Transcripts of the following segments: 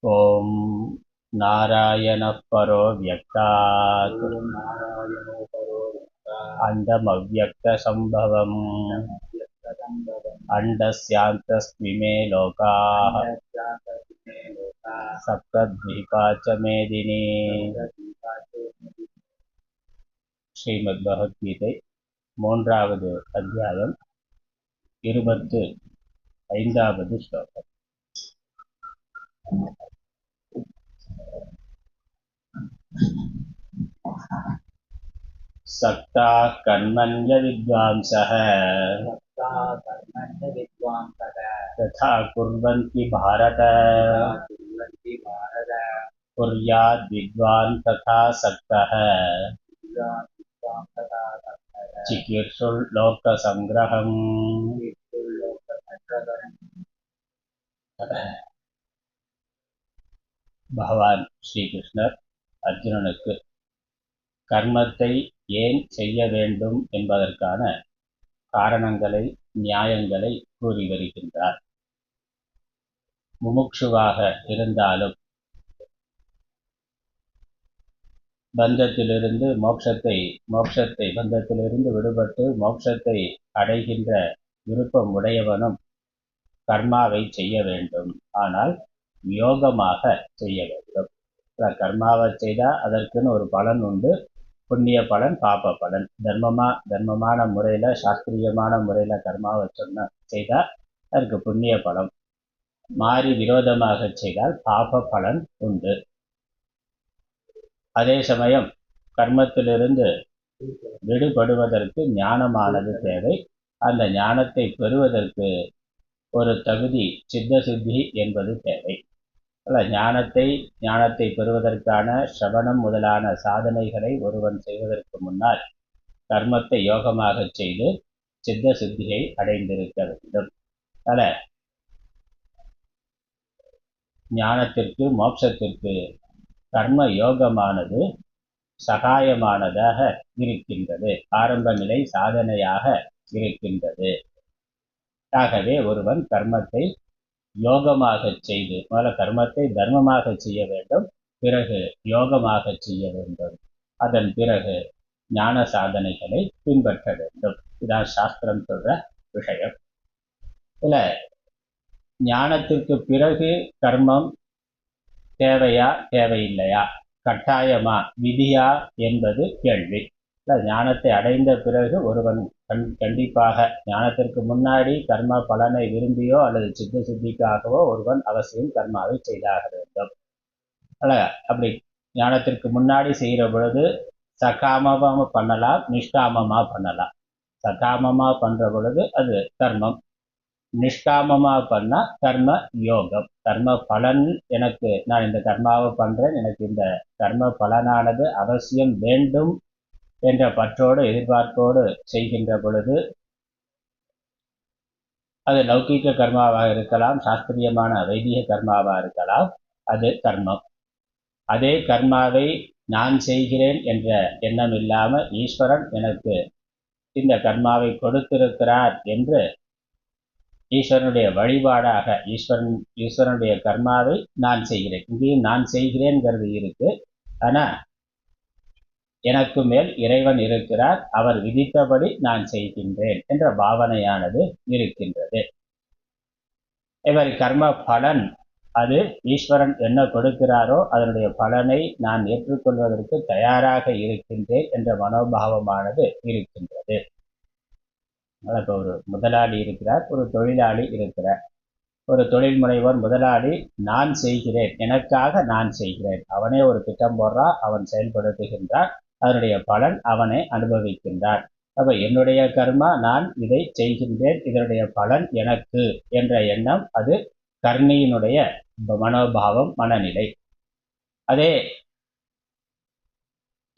ॐ नारायणः परो व्यक्तात् अण्डमव्यक्तसम्भवम् अण्डस्यान्तस्त्विमे लोकाः सप्तद्वीपा च मेदिनी ஸ்ரீமத்பகவத்கீதை 3வது அத்தியாயம் 25வது ஸ்லோகம். சக்தாः கர்மண்ய வித்வாம்சः ததா குர்வந்தி பாரத குர்யாத் வித்வான் ததா சக்தः சிகீர்ஷுர் லோக சங்கிரகம். பகவான் ஸ்ரீகிருஷ்ணர் அர்ஜுனனுக்கு கர்மத்தை ஏன் செய்ய வேண்டும் என்பதற்கான காரணங்களை, நியாயங்களை கூறி வருகின்றார். முமுட்சுவாக இருந்தாலும் பந்தத்திலிருந்து பந்தத்திலிருந்து விடுபட்டு மோட்சத்தை அடைகின்ற விருப்பம் உடையவனும் கர்மாவை செய்ய வேண்டும். ஆனால் யோகமாக செய்ய வேண்டும். கர்மாவை செய்தால் அதற்குன்னு ஒரு பலன் உண்டு. புண்ணிய பலன், பாப பலன். தர்மமான முறையில், சாஸ்திரியமான முறையில் கர்மாவை செய்தால் அதற்கு புண்ணிய பலம். மாறி விரோதமாக செய்தால் பாப பலன் உண்டு. அதே சமயம் கர்மத்திலிருந்து விடுபடுவதற்கு ஞானமானது தேவை. அந்த ஞானத்தை பெறுவதற்கு ஒரு தகுதி, சித்த சுத்தி என்பது தேவை. ஞானத்தை பெறுவதற்கான ஸ்ரவணம் முதலான சாதனைகளை ஒருவன் செய்வதற்கு முன்னால் கர்மத்தை யோகமாக செய்து சித்த சுத்தியை அடைந்திருக்க வேண்டும். ஞானத்திற்கு, மோட்சத்திற்கு கர்ம யோகமானது சகாயமானதாக இருக்கின்றது. ஆரம்ப நிலை சாதனையாக இருக்கின்றது. ஆகவே ஒருவன் கர்மத்தை யோகமாக செய்து, முதல்ல கர்மத்தை தர்மமாக செய்ய வேண்டும், பிறகு யோகமாக செய்ய வேண்டும். அதன் பிறகு ஞான சாதனைகளை பின்பற்ற வேண்டும். இதான் சாஸ்திரம் சொல்ற விஷயம். இல்ல, ஞானத்திற்கு பிறகு கர்மம் தேவையா தேவையில்லையா, கட்டாயமா விதியா என்பது கேள்வி. ஞானத்தை அடைந்த பிறகு ஒருவன் கண்டிப்பாக, ஞானத்திற்கு முன்னாடி கர்ம பலனை விரும்பியோ அல்லது சித்த சுத்திக்காகவோ ஒருவன் அவசியம் கர்மாவை செய்தாக வேண்டும். அப்படி ஞானத்திற்கு முன்னாடி செய்கிற பொழுது சகாமமா பண்ணலாம், நிஷ்காமமா பண்ணலாம். சகாமமா பண்ற பொழுது அது கர்மம், நிஷ்காமமா பண்ணா கர்ம யோகம். கர்ம பலன், நான் இந்த கர்மாவை பண்றேன், எனக்கு இந்த கர்ம பலனானது அவசியம் வேண்டும் என்ற பற்றோடு எதிர்பார்ப்போடு செய்கின்ற பொழுது அது லௌகீக கர்மாவாக இருக்கலாம், சாஸ்திரியமான வைதிக கர்மாவாக இருக்கலாம், அது கர்மம். அதே கர்மாவை நான் செய்கிறேன் என்ற எண்ணம் இல்லாம ஈஸ்வரன் எனக்கு இந்த கர்மாவை கொடுத்திருக்கிறார் என்று ஈஸ்வரனுடைய வழிபாடாக ஈஸ்வரனுடைய கர்மாவை நான் செய்கிறேன். இங்கேயும் நான் செய்கிறேன்ங்கிறது இருக்கு. ஆனா எனக்கு மேல் இறைவன் இருக்கிறார், அவர் விதித்தபடி நான் செய்கின்றேன் என்ற பாவனையானது இருக்கின்றது. இவர் கர்ம பலன், அது ஈஸ்வரன் என்ன கொடுக்கிறாரோ அதனுடைய பலனை நான் ஏற்றுக்கொள்வதற்கு தயாராக இருக்கின்றேன் என்ற மனோபாவமானது இருக்கின்றது. இப்போ ஒரு முதலாளி இருக்கிறார், ஒரு தொழிலாளி இருக்கிறார். ஒரு தொழில் முனைவர் முதலாளி நான் செய்கிறேன், எனக்காக நான் செய்கிறேன். அவனே ஒரு திட்டம் போடுறான், அவன் செயல்படுத்துகின்றான், அதனுடைய பலன் அவனை அனுபவிக்கின்றான். அப்ப என்னுடைய கர்மா, நான் இதை செய்கின்றேன், இதனுடைய பலன் எனக்கு என்ற எண்ணம், அது கர்மியினுடைய மனோபாவம், மனநிலை. அதே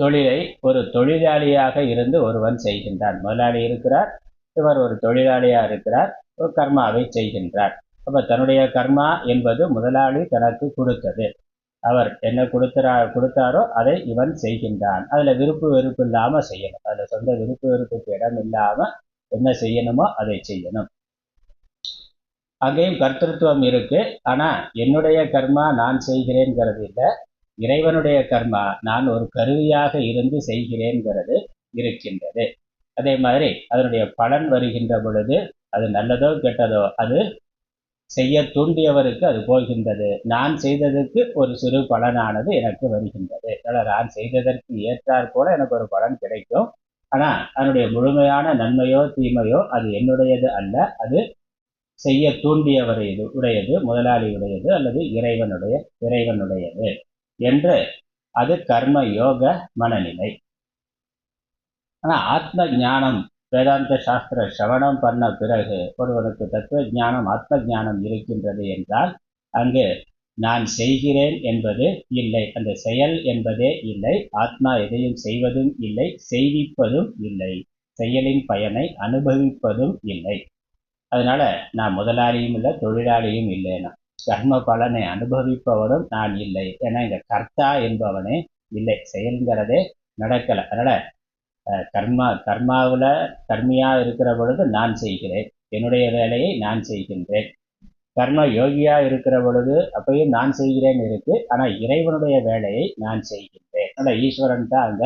தொழிலை ஒரு தொழிலாளியாக இருந்து ஒருவன் செய்கின்றான். முதலாளி இருக்கிறார், இவர் ஒரு தொழிலாளியா இருக்கிறார், ஒரு கர்மாவை செய்கின்றார். அப்ப தன்னுடைய கர்மா என்பது முதலாளி தனக்கு கொடுத்தது. அவர் என்ன கொடுத்தாரோ அதை இவன் செய்கின்றான். அதுல விருப்பு வெறுப்பு இல்லாம செய்யணும். அதுல சொந்த விருப்பு வெறுப்புக்கு இடம் இல்லாம என்ன செய்யணுமோ அதை செய்யணும். அங்கேயும் கர்த்தத்துவம் இருக்கு. ஆனா என்னுடைய கர்மா நான் செய்கிறேங்கிறது இல்லை, இறைவனுடைய கர்மா நான் ஒரு கருவியாக இருந்து செய்கிறேங்கிறது இருக்கின்றது. அதே மாதிரி அதனுடைய பலன் வருகின்ற பொழுது அது நல்லதோ கெட்டதோ அது செய்ய தூண்டியவருக்கு அது போகின்றது. நான் செய்ததற்கு ஒரு சிறு பலனானது எனக்கு வருகின்றது. நான் செய்ததற்கு ஏற்றாற் போல எனக்கு ஒரு பலன் கிடைக்கும். ஆனா அதனுடைய முழுமையான நன்மையோ தீமையோ அது என்னுடையது அல்ல, அது செய்ய தூண்டியவரையது உடையது, முதலாளி உடையது அல்லது இறைவனுடையது என்று அது கர்ம யோக மனநிலை. ஆனா ஆத்ம ஞானம் வேதாந்த சாஸ்திர சிரவணம் பண்ண பிறகு ஒருவனுக்கு தத்துவ ஞானம் ஆத்ம ஞானம் இருக்கின்றது என்றால் அங்கு நான் செய்கிறேன் என்பது இல்லை, அந்த செயல் என்பதே இல்லை, ஆத்மா எதையும் செய்வதும் இல்லை, செய்விப்பதும் இல்லை, செயலின் பயனை அனுபவிப்பதும் இல்லை. அதனால நான் முதலாளியும் இல்லை தொழிலாளியும் இல்லைன்னா கர்ம பலனை அனுபவிப்பவனும் நான் இல்லை. ஏன்னா இங்க கர்த்தா என்பவனே இல்லை, செயல்கிறதே நடக்கலை. அதனால கர்மாவில் கர்மியா இருக்கிற பொழுது நான் செய்கிறேன், என்னுடைய வேலையை நான் செய்கின்றேன். கர்ம யோகியா இருக்கிற பொழுது அப்பயும் நான் செய்கிறேன் இருக்கு, ஆனா இறைவனுடைய வேலையை நான் செய்கின்றேன். அதனால ஈஸ்வரன் தான் அங்க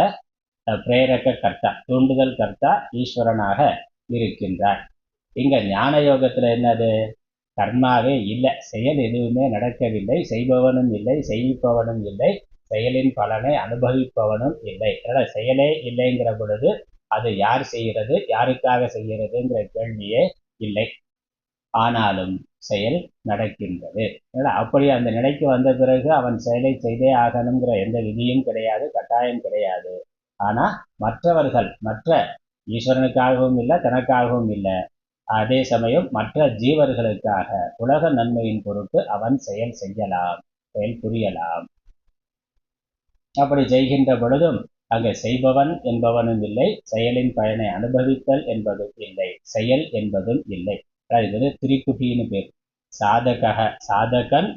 பிரேரக கர்த்தா, தூண்டுதல் கர்த்தா ஈஸ்வரனாக இருக்கின்றார். இங்க ஞான யோகத்துல என்னது, கர்மாவே இல்லை, செயல் எதுவுமே நடக்கவில்லை, செய்பவனும் இல்லை, செய்விப்பவனும் இல்லை, செயலின் பலனை அனுபவிப்பவனும் இல்லை. அதனால செயலே இல்லைங்கிற பொழுது அது யார் செய்கிறது, யாருக்காக செய்கிறதுங்கிற கேள்வியே இல்லை, ஆனாலும் செயல் நடக்கின்றது. அப்படி அந்த நிலைக்கு வந்த பிறகு அவன் செயலை செய்தே ஆகணுங்கிற எந்த விதியும் கிடையாது, கட்டாயம் கிடையாது. ஆனா மற்றவர்கள், மற்ற ஈஸ்வரனுக்காகவும் இல்லை தனக்காகவும் இல்லை, அதே சமயம் மற்ற ஜீவர்களுக்காக உலக நன்மையின் பொருட்டு அவன் செயல் செய்யலாம், செயல் புரியலாம். அப்படி செய்கின்ற பொழுதும் அங்கே செய்பவன் என்பவனும் இல்லை, செயலின் பயனை அனுபவித்தல் என்பதும் இல்லை, செயல் என்பதும் இல்லை. இது திரிகுட்டின்னு பேர். சாதகன்,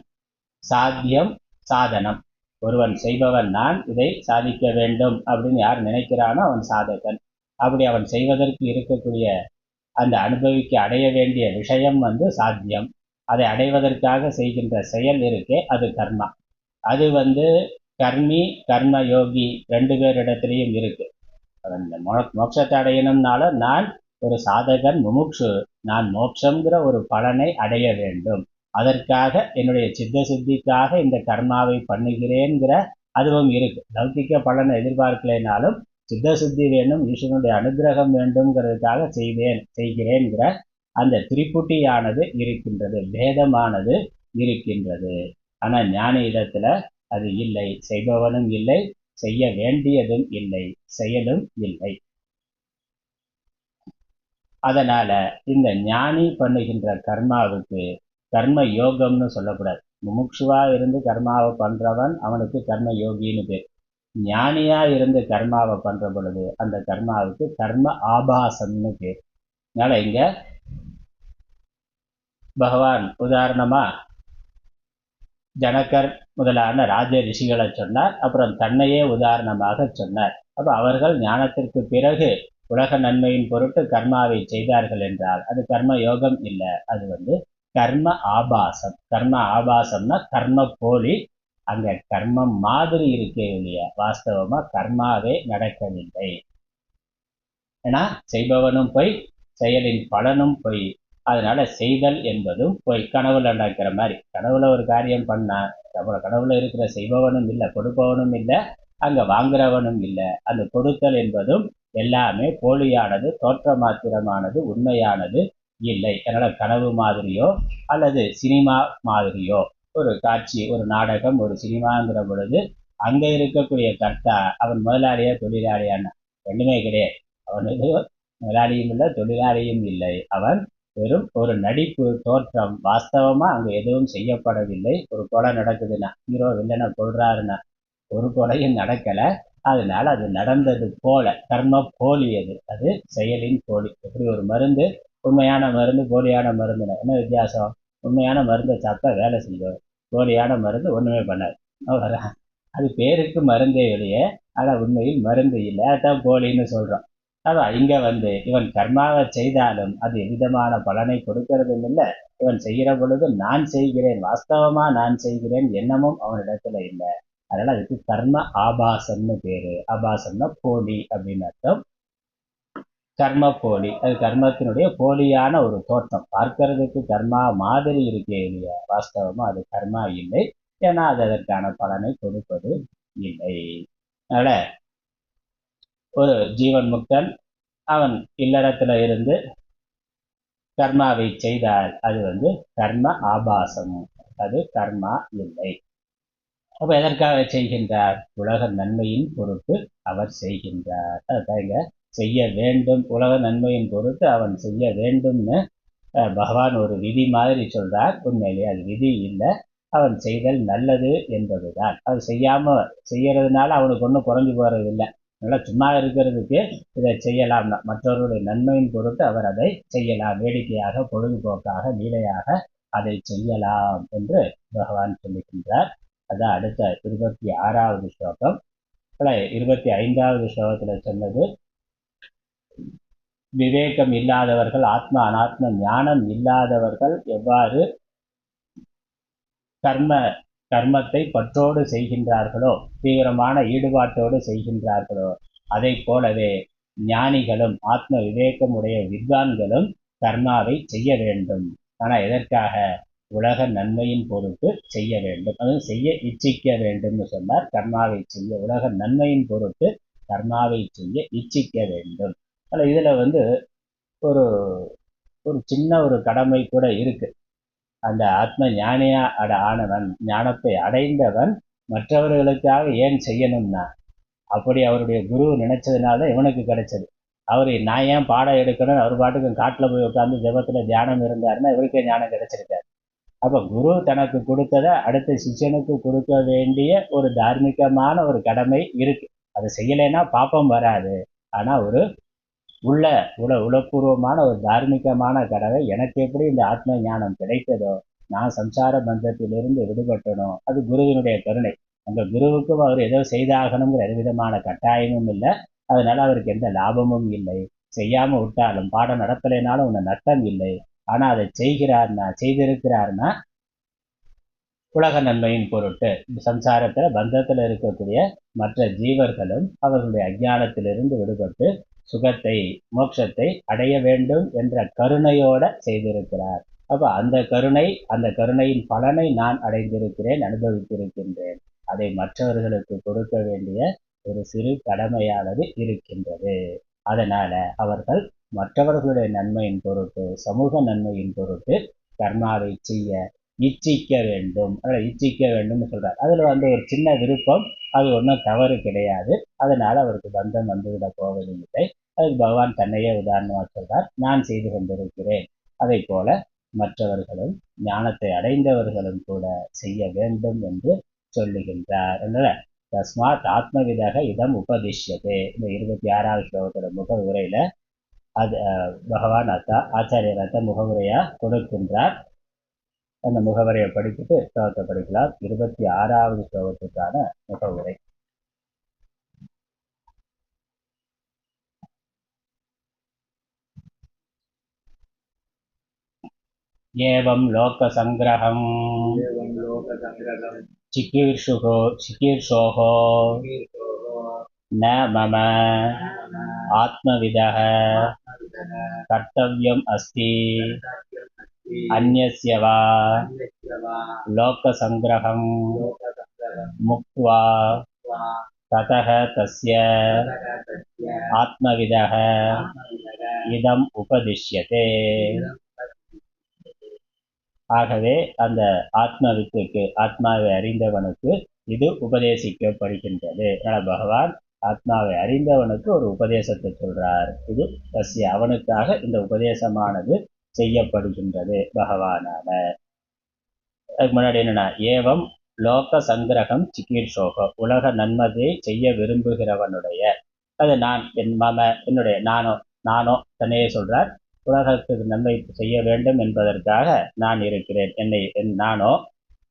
சாத்தியம், சாதனம். ஒருவன் செய்பவன் நான் இதை சாதிக்க வேண்டும் அப்படின்னு யார் நினைக்கிறானோ அவன் சாதகன். அப்படி அவன் செய்வதற்கு இருக்கக்கூடிய அந்த அனுபவிக்க அடைய வேண்டிய விஷயம் சாத்தியம். அதை அடைவதற்காக செய்கின்ற செயல் இருக்கே அது கர்மா. அது கர்மி கர்ம யோகி ரெண்டு பேரிடத்திலையும் இருக்கு. மோட்சத்தை அடையணும்னால நான் ஒரு சாதகன் முமுட்சு, நான் மோட்சங்கிற ஒரு பலனை அடைய வேண்டும், அதற்காக என்னுடைய சித்த சித்திக்காக இந்த கர்மாவை பண்ணுகிறேங்கிற அதுவும் இருக்கு. லௌகிக்க பலனை எதிர்பார்க்கலைனாலும் சித்த சித்தி வேணும், ஈஸ்வரனுடைய அனுகிரகம் வேண்டும்ங்கிறதுக்காக செய்கிறேங்கிற அந்த திரிபுட்டியானது இருக்கின்றது, பேதமானது இருக்கின்றது. ஆனா ஞானி இடத்துல அது இல்லை, செய்பவனும் இல்லை, செய்ய வேண்டியதும் இல்லை, செயலும் இல்லை. அதனால இந்த ஞானி பண்ணுகின்ற கர்மாவுக்கு கர்ம யோகம்னு சொல்லக்கூடாது. முமுட்சுவா இருந்து கர்மாவை பண்றவன் அவனுக்கு கர்ம யோகின்னு பேர். ஞானியா இருந்து கர்மாவை பண்ற பொழுது அந்த கர்மாவுக்கு கர்ம ஆபாசம்னு பேர். அதனால இங்க பகவான் உதாரணமா ஜனகர் முதலான ராஜ ரிஷிகளை சொன்னார், அப்புறம் தன்னையே உதாரணமாக சொன்னார். அப்ப அவர்கள் ஞானத்திற்கு பிறகு உலக நன்மையின் பொருட்டு கர்மாவை செய்தார்கள் என்றால் அது கர்ம யோகம் இல்லை, அது கர்ம ஆபாசம். கர்ம ஆபாசம்னா கர்ம போலி, அங்க கர்மம் மாதிரி இருக்கே இல்லையா, வாஸ்தவமா கர்மாவே நடக்கவில்லை. ஏன்னா செய்பவனும் பொய், செயலின் பலனும் பொய். அதனால செய்தல் என்பதும் பொய். கனவுல நடக்கிற மாதிரி, கனவுல ஒரு காரியம் பண்ணா அப்புறம் கனவுல இருக்கிற செய்பவனும் இல்லை, கொடுப்பவனும் இல்லை, அங்க வாங்குறவனும் இல்லை. அந்த கொடுத்தல் என்பதும் எல்லாமே போலியானது, தோற்ற மாத்திரமானது, உண்மையானது இல்லை. அதனால கனவு மாதிரியோ அல்லது சினிமா மாதிரியோ ஒரு காட்சி, ஒரு நாடகம், ஒரு சினிமாங்கிற பொழுது அங்க இருக்கக்கூடிய கர்த்தா அவன் முதலாளியா தொழிலாளியான ரெண்டுமே கிடையாது. அவன் முதலாளியும் இல்லை தொழிலாளியும் இல்லை, அவன் வெறும் ஒரு நடிப்பு தோற்றம். வாஸ்தவமா அங்க எதுவும் செய்யப்படவில்லை. ஒரு கொலை நடக்குதுன்னா ஹீரோ வில்லனை கொள்றாருன்னா ஒரு கொலையும் நடக்கல, அதனால அது நடந்தது போல கர்ம போலி. அது செயலின் போலி. எப்படி ஒரு மருந்து உண்மையான மருந்து போலியான மருந்துன்னா என்ன வித்தியாசம்? உண்மையான மருந்தை சாப்பிட்டா வேலை செய்யும், போலியான மருந்து ஒண்ணுமே பண்ணாது. அது பேருக்கு மருந்தே வெளியே, ஆனா உண்மையில் மருந்து இல்லை, அதான் போலின்னு சொல்றோம். அதான் இங்க இவன் கர்மாவை செய்தாலும் அது எவ்விதமான பலனை கொடுக்கறதும் இல்லை, இவன் செய்கிற பொழுது நான் செய்கிறேன், வாஸ்தவமா நான் செய்கிறேன் எண்ணமும் அவனிடத்துல இல்லை. அதனால அதுக்கு கர்ம ஆபாசம்னு பேரு. ஆபாசம்னா போலி அப்படின்னு அர்த்தம். கர்ம போலி, அது கர்மத்தினுடைய போலியான ஒரு தோற்றம். பார்க்கறதுக்கு கர்மா மாதிரி இருக்கே இல்லையா, வாஸ்தவமா அது கர்மா இல்லை. ஏன்னா அது அதற்கான பலனை கொடுப்பது இல்லை. அதனால ஒரு ஜீவன் முக்தன் அவன் இல்லறத்துல இருந்து கர்மாவை செய்தால் அது கர்ம ஆபாசம், அது கர்மா இல்லை. அப்ப எதற்காக செய்கின்றார்? உலக நன்மையின் பொருட்டு அவர் செய்கின்றார். அதுதான் இங்க செய்ய வேண்டும், உலக நன்மையின் பொருட்டு அவன் செய்ய வேண்டும்னு பகவான் ஒரு விதி மாதிரி சொல்றார். உண்மையிலேயே அது விதி இல்லை, அவன் செய்தல் நல்லது என்பதுதான். அது செய்யறதுனால அவனுக்கு ஒன்றும் குறைஞ்சு போறது இல்லை. நல்லா சும்மா இருக்கிறதுக்கு இதை செய்யலாம்னா, மற்றவர்களுடைய நன்மையின் பொருட்டு அவர் அதை செய்யலாம், வேடிக்கையாக பொழுதுபோக்காக லீலையாக அதை செய்யலாம் என்று பகவான் சொல்லுகின்றார். அதான் அடுத்த 26வது ஸ்லோகம். 25வது ஸ்லோகத்துல சொன்னது விவேகம் இல்லாதவர்கள், ஆத்ம அனாத்ம ஞானம் இல்லாதவர்கள் எவ்வாறு கர்மத்தை பற்றோடு செய்கின்றார்களோ, தீவிரமான ஈடுபாட்டோடு செய்கின்றார்களோ, அதை போலவே ஞானிகளும் ஆத்ம விவேகம் உடைய வித்வான்களும் கர்மாவை செய்ய வேண்டும். ஆனா எதற்காக? உலக நன்மையின் பொருட்டு செய்ய வேண்டும், அது செய்ய இச்சிக்க வேண்டும்னு சொன்னார். கர்மாவை செய்ய, உலக நன்மையின் பொருட்டு கர்மாவை செய்ய இச்சிக்க வேண்டும். இதுல ஒரு ஒரு சின்ன ஒரு கடமை கூட இருக்கு. அந்த ஆத்ம ஞானியா ஆனவன், ஞானத்தை அடைந்தவன் மற்றவர்களுக்காக ஏன் செய்யணும்னா, அப்படி அவருடைய குரு நினைச்சதுனால இவனுக்கு கிடைச்சது. அவரு நான் ஏன் பாடம் எடுக்கணும், அவர் பாட்டுக்கு காட்டுல போய் உட்காந்து ஜபத்துல தியானம் இருந்தாருன்னா இவருக்கே ஞானம் கிடைச்சிருக்காரு. அப்ப குரு தனக்கு கொடுத்ததை அடுத்த சிஷ்யனுக்கு கொடுக்க வேண்டிய ஒரு தார்மீகமான ஒரு கடமை இருக்கு. அதை செய்யலைன்னா பாப்பம் வராது. ஆனா ஒரு உளப்பூர்வமான ஒரு தார்மீகமான கடமை. எனக்கு எப்படி இந்த ஆத்ம ஞானம் கிடைத்ததோ, நான் சம்சார பந்தத்திலிருந்து விடுபட்டனோ, அது குருவினுடைய கருணை. அந்த குருவுக்கும் அவர் ஏதோ செய்தாகணுங்கிற எந்த விதமான கட்டாயமும் இல்லை. அதனால அவருக்கு எந்த லாபமும் இல்லை. செய்யாம விட்டாலும், பாடம் நடத்தலைனாலும் ஒன்று நஷ்டம் இல்லை. ஆனா அதை செய்திருக்கிறார்னா உலக நன்மையின் பொருட்டு சம்சாரத்துல பந்தத்துல இருக்கக்கூடிய மற்ற ஜீவர்களும் அவர்களுடைய அஞ்ஞானத்திலிருந்து விடுபட்டு சுகத்தை, மோட்சத்தை அடைய வேண்டும் என்ற கருணையோட செய்திருக்கிறார். அப்ப அந்த கருணையின் பலனை நான் அடைந்திருக்கிறேன், அனுபவித்திருக்கின்றேன். அதை மற்றவர்களுக்கு கொடுக்க வேண்டிய ஒரு சிறு கடமையானது இருக்கின்றது. அதனால அவர்கள் மற்றவர்களுடைய நன்மையின் பொருட்டு, சமூக நன்மையின் பொருட்டு கர்மாவை செய்ய இச்சிக்க வேண்டும். இச்சிக்க வேண்டும்னு சொல்றார். அதுல ஒரு சின்ன விருப்பம், அது ஒன்றும் தவறு கிடையாது. அதனால அவருக்கு பந்தம் வந்துவிட போவதில்லை. அதுக்கு பகவான் தன்னையே உதாரணமா சொல்றார். நான் செய்து கொண்டிருக்கிறேன், அதை போல மற்றவர்களும் ஞானத்தை அடைந்தவர்களும் கூட செய்ய வேண்டும் என்று சொல்லுகின்றார். அதனால தஸ்மாத் ஆத்மவிதாக இதம் உபதிஷ்யதே, இந்த 26வது ஸ்லோகத்தோட முக உரையில அது பகவான் ஆச்சாரியர் முகவுரையா கொடுக்கின்றார். அந்த முகவரையை படிச்சுட்டு ஸ்லோகத்தை படிக்கலாம். 26வது ஸ்லோகத்துக்கான முகவுரை. ஏவம் லோக சங்கிரகம் சிகீர்ஷோஹோ ந மம ஆத்மவிதः கர்த்தவ்யம் அஸ்தி அன்யஸ்ய வா லோக சங்கிரகம் முக்த்வா ததஹ தஸ்ய ஆத்மவிதः இதம் உபதிஷ்யதே. ஆகவே அந்த ஆத்மவித்துக்கு, ஆத்மாவை அறிந்தவனுக்கு இது உபதேசிக்கப்படுகின்றது. பகவான் ஆத்மாவை அறிந்தவனுக்கு ஒரு உபதேசத்தை சொல்றார். இது தஸ்ய, அவனுக்காக இந்த உபதேசமானது செய்யப்படுகின்றது பகவானால. அதுக்கு முன்னாடி என்னன்னா, ஏவம் லோக சங்கிரகம் சிகீர்ஷோக, உலக நன்மதை செய்ய விரும்புகிறவனுடைய, அது நான், என்னுடைய நானோ தன்னையே சொல்றார். உலகத்துக்கு நன்மை செய்ய வேண்டும் என்பதற்காக நான் இருக்கிறேன். நானோ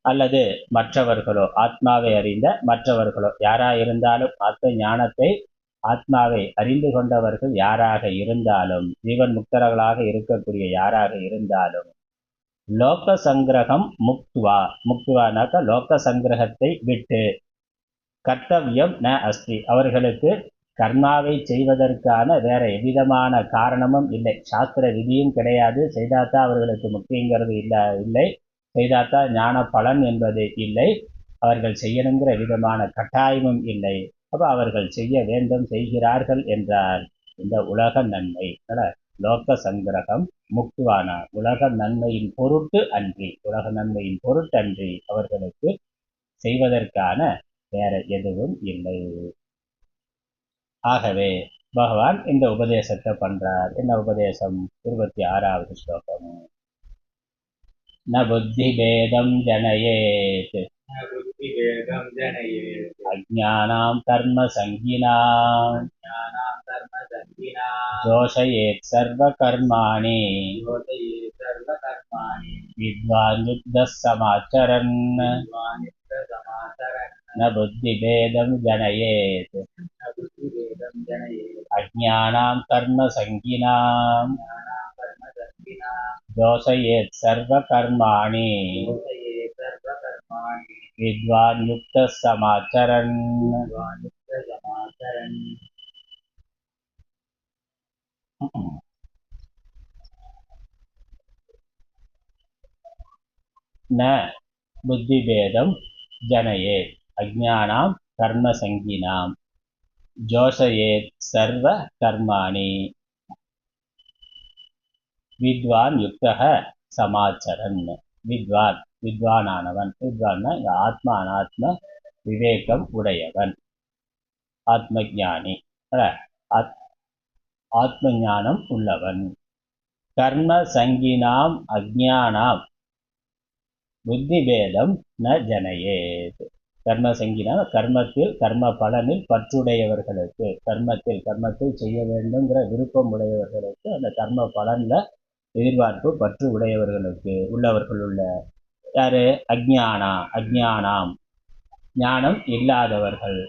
அல்லது மற்றவர்களோ, ஆத்மாவை அறிந்த மற்றவர்களோ யாராயிருந்தாலும், ஆத்ம ஞானத்தை, ஆத்மாவை அறிந்து கொண்டவர்கள் யாராக இருந்தாலும், ஜீவன் முக்தர்களாக இருக்கக்கூடிய யாராக இருந்தாலும், லோக சங்கிரகம் முக்துவா, முக்துவானாக்க லோக சங்கிரகத்தை விட்டு, கர்த்தவியம் ந அஸ்தி, அவர்களுக்கு கர்மாவை செய்வதற்கான வேற எவ்விதமான காரணமும் இல்லை, சாஸ்திர விதியும் கிடையாது, செய்தாத்தா அவர்களுக்கு முக்திங்கிறது இல்லை, செய்தாத்தா ஞான பலன் என்பது இல்லை, அவர்கள் செய்யணுங்கிற விதமான கட்டாயமும் இல்லை. அப்ப அவர்கள் செய்ய வேண்டும், செய்கிறார்கள் என்றால் இந்த உலக நன்மை, லோக சங்கிரகம் முக்துவான, உலக நன்மையின் பொருட்டு அன்றி, உலக நன்மையின் பொருட்டன்றி அவர்களுக்கு செய்வதற்கான வேற எதுவும் இல்லை. ஆகவே பகவான் இந்த உபதேசத்தை பண்றார். என்ன உபதேசம்? 26வது ஸ்லோகம். ந புத்தி பேதம் ஜனயேத் அஜ்ஞானாம் கர்ம சங்கினாம் ஜோஷயேத் சர்வ கர்மாணி வித்வான் யுக்தः சமாச்சரன் ந புத்தி பேதம் ஜனயேத் அஜ்ஞானாம் கர்ம சங்கினாம் ஜோஷயேத் சர்வ கர்மாணி வித்வான் யுக்தः சமாச்சரன். ந புத்தி பேதம் ஜனயேத் அஜ்ஞானாம் கர்ம சங்கினாம் ஜோஷயேத் சர்வ கர்மாணி வித்வான் யுக்தः சமாச்சரன். வித்வான், வித்வானானவன், வித்வான்னா இந்த ஆத்மா அனாத்ம விவேகம் உடையவன், ஆத்ம ஞானி, ஆத்ம ஞானம் உள்ளவன். கர்ம சங்கினாம் அஜ்ஞானாம் புத்தி பேதம் ந ஜனயேத். கர்ம சங்கினா கர்மத்தில், கர்ம பலனில் பற்றுடையவர்களுக்கு, கர்மத்தை செய்ய வேண்டும்ங்கிற விருப்பம் உடையவர்களுக்கு, அந்த கர்ம பலன்ல எதிர்பார்ப்பு பற்று உடையவர்களுக்கு, உள்ளவர்களுள்ள யாரு? அஜ்ஞானாம் ஞானம் இல்லாதவர்கள்,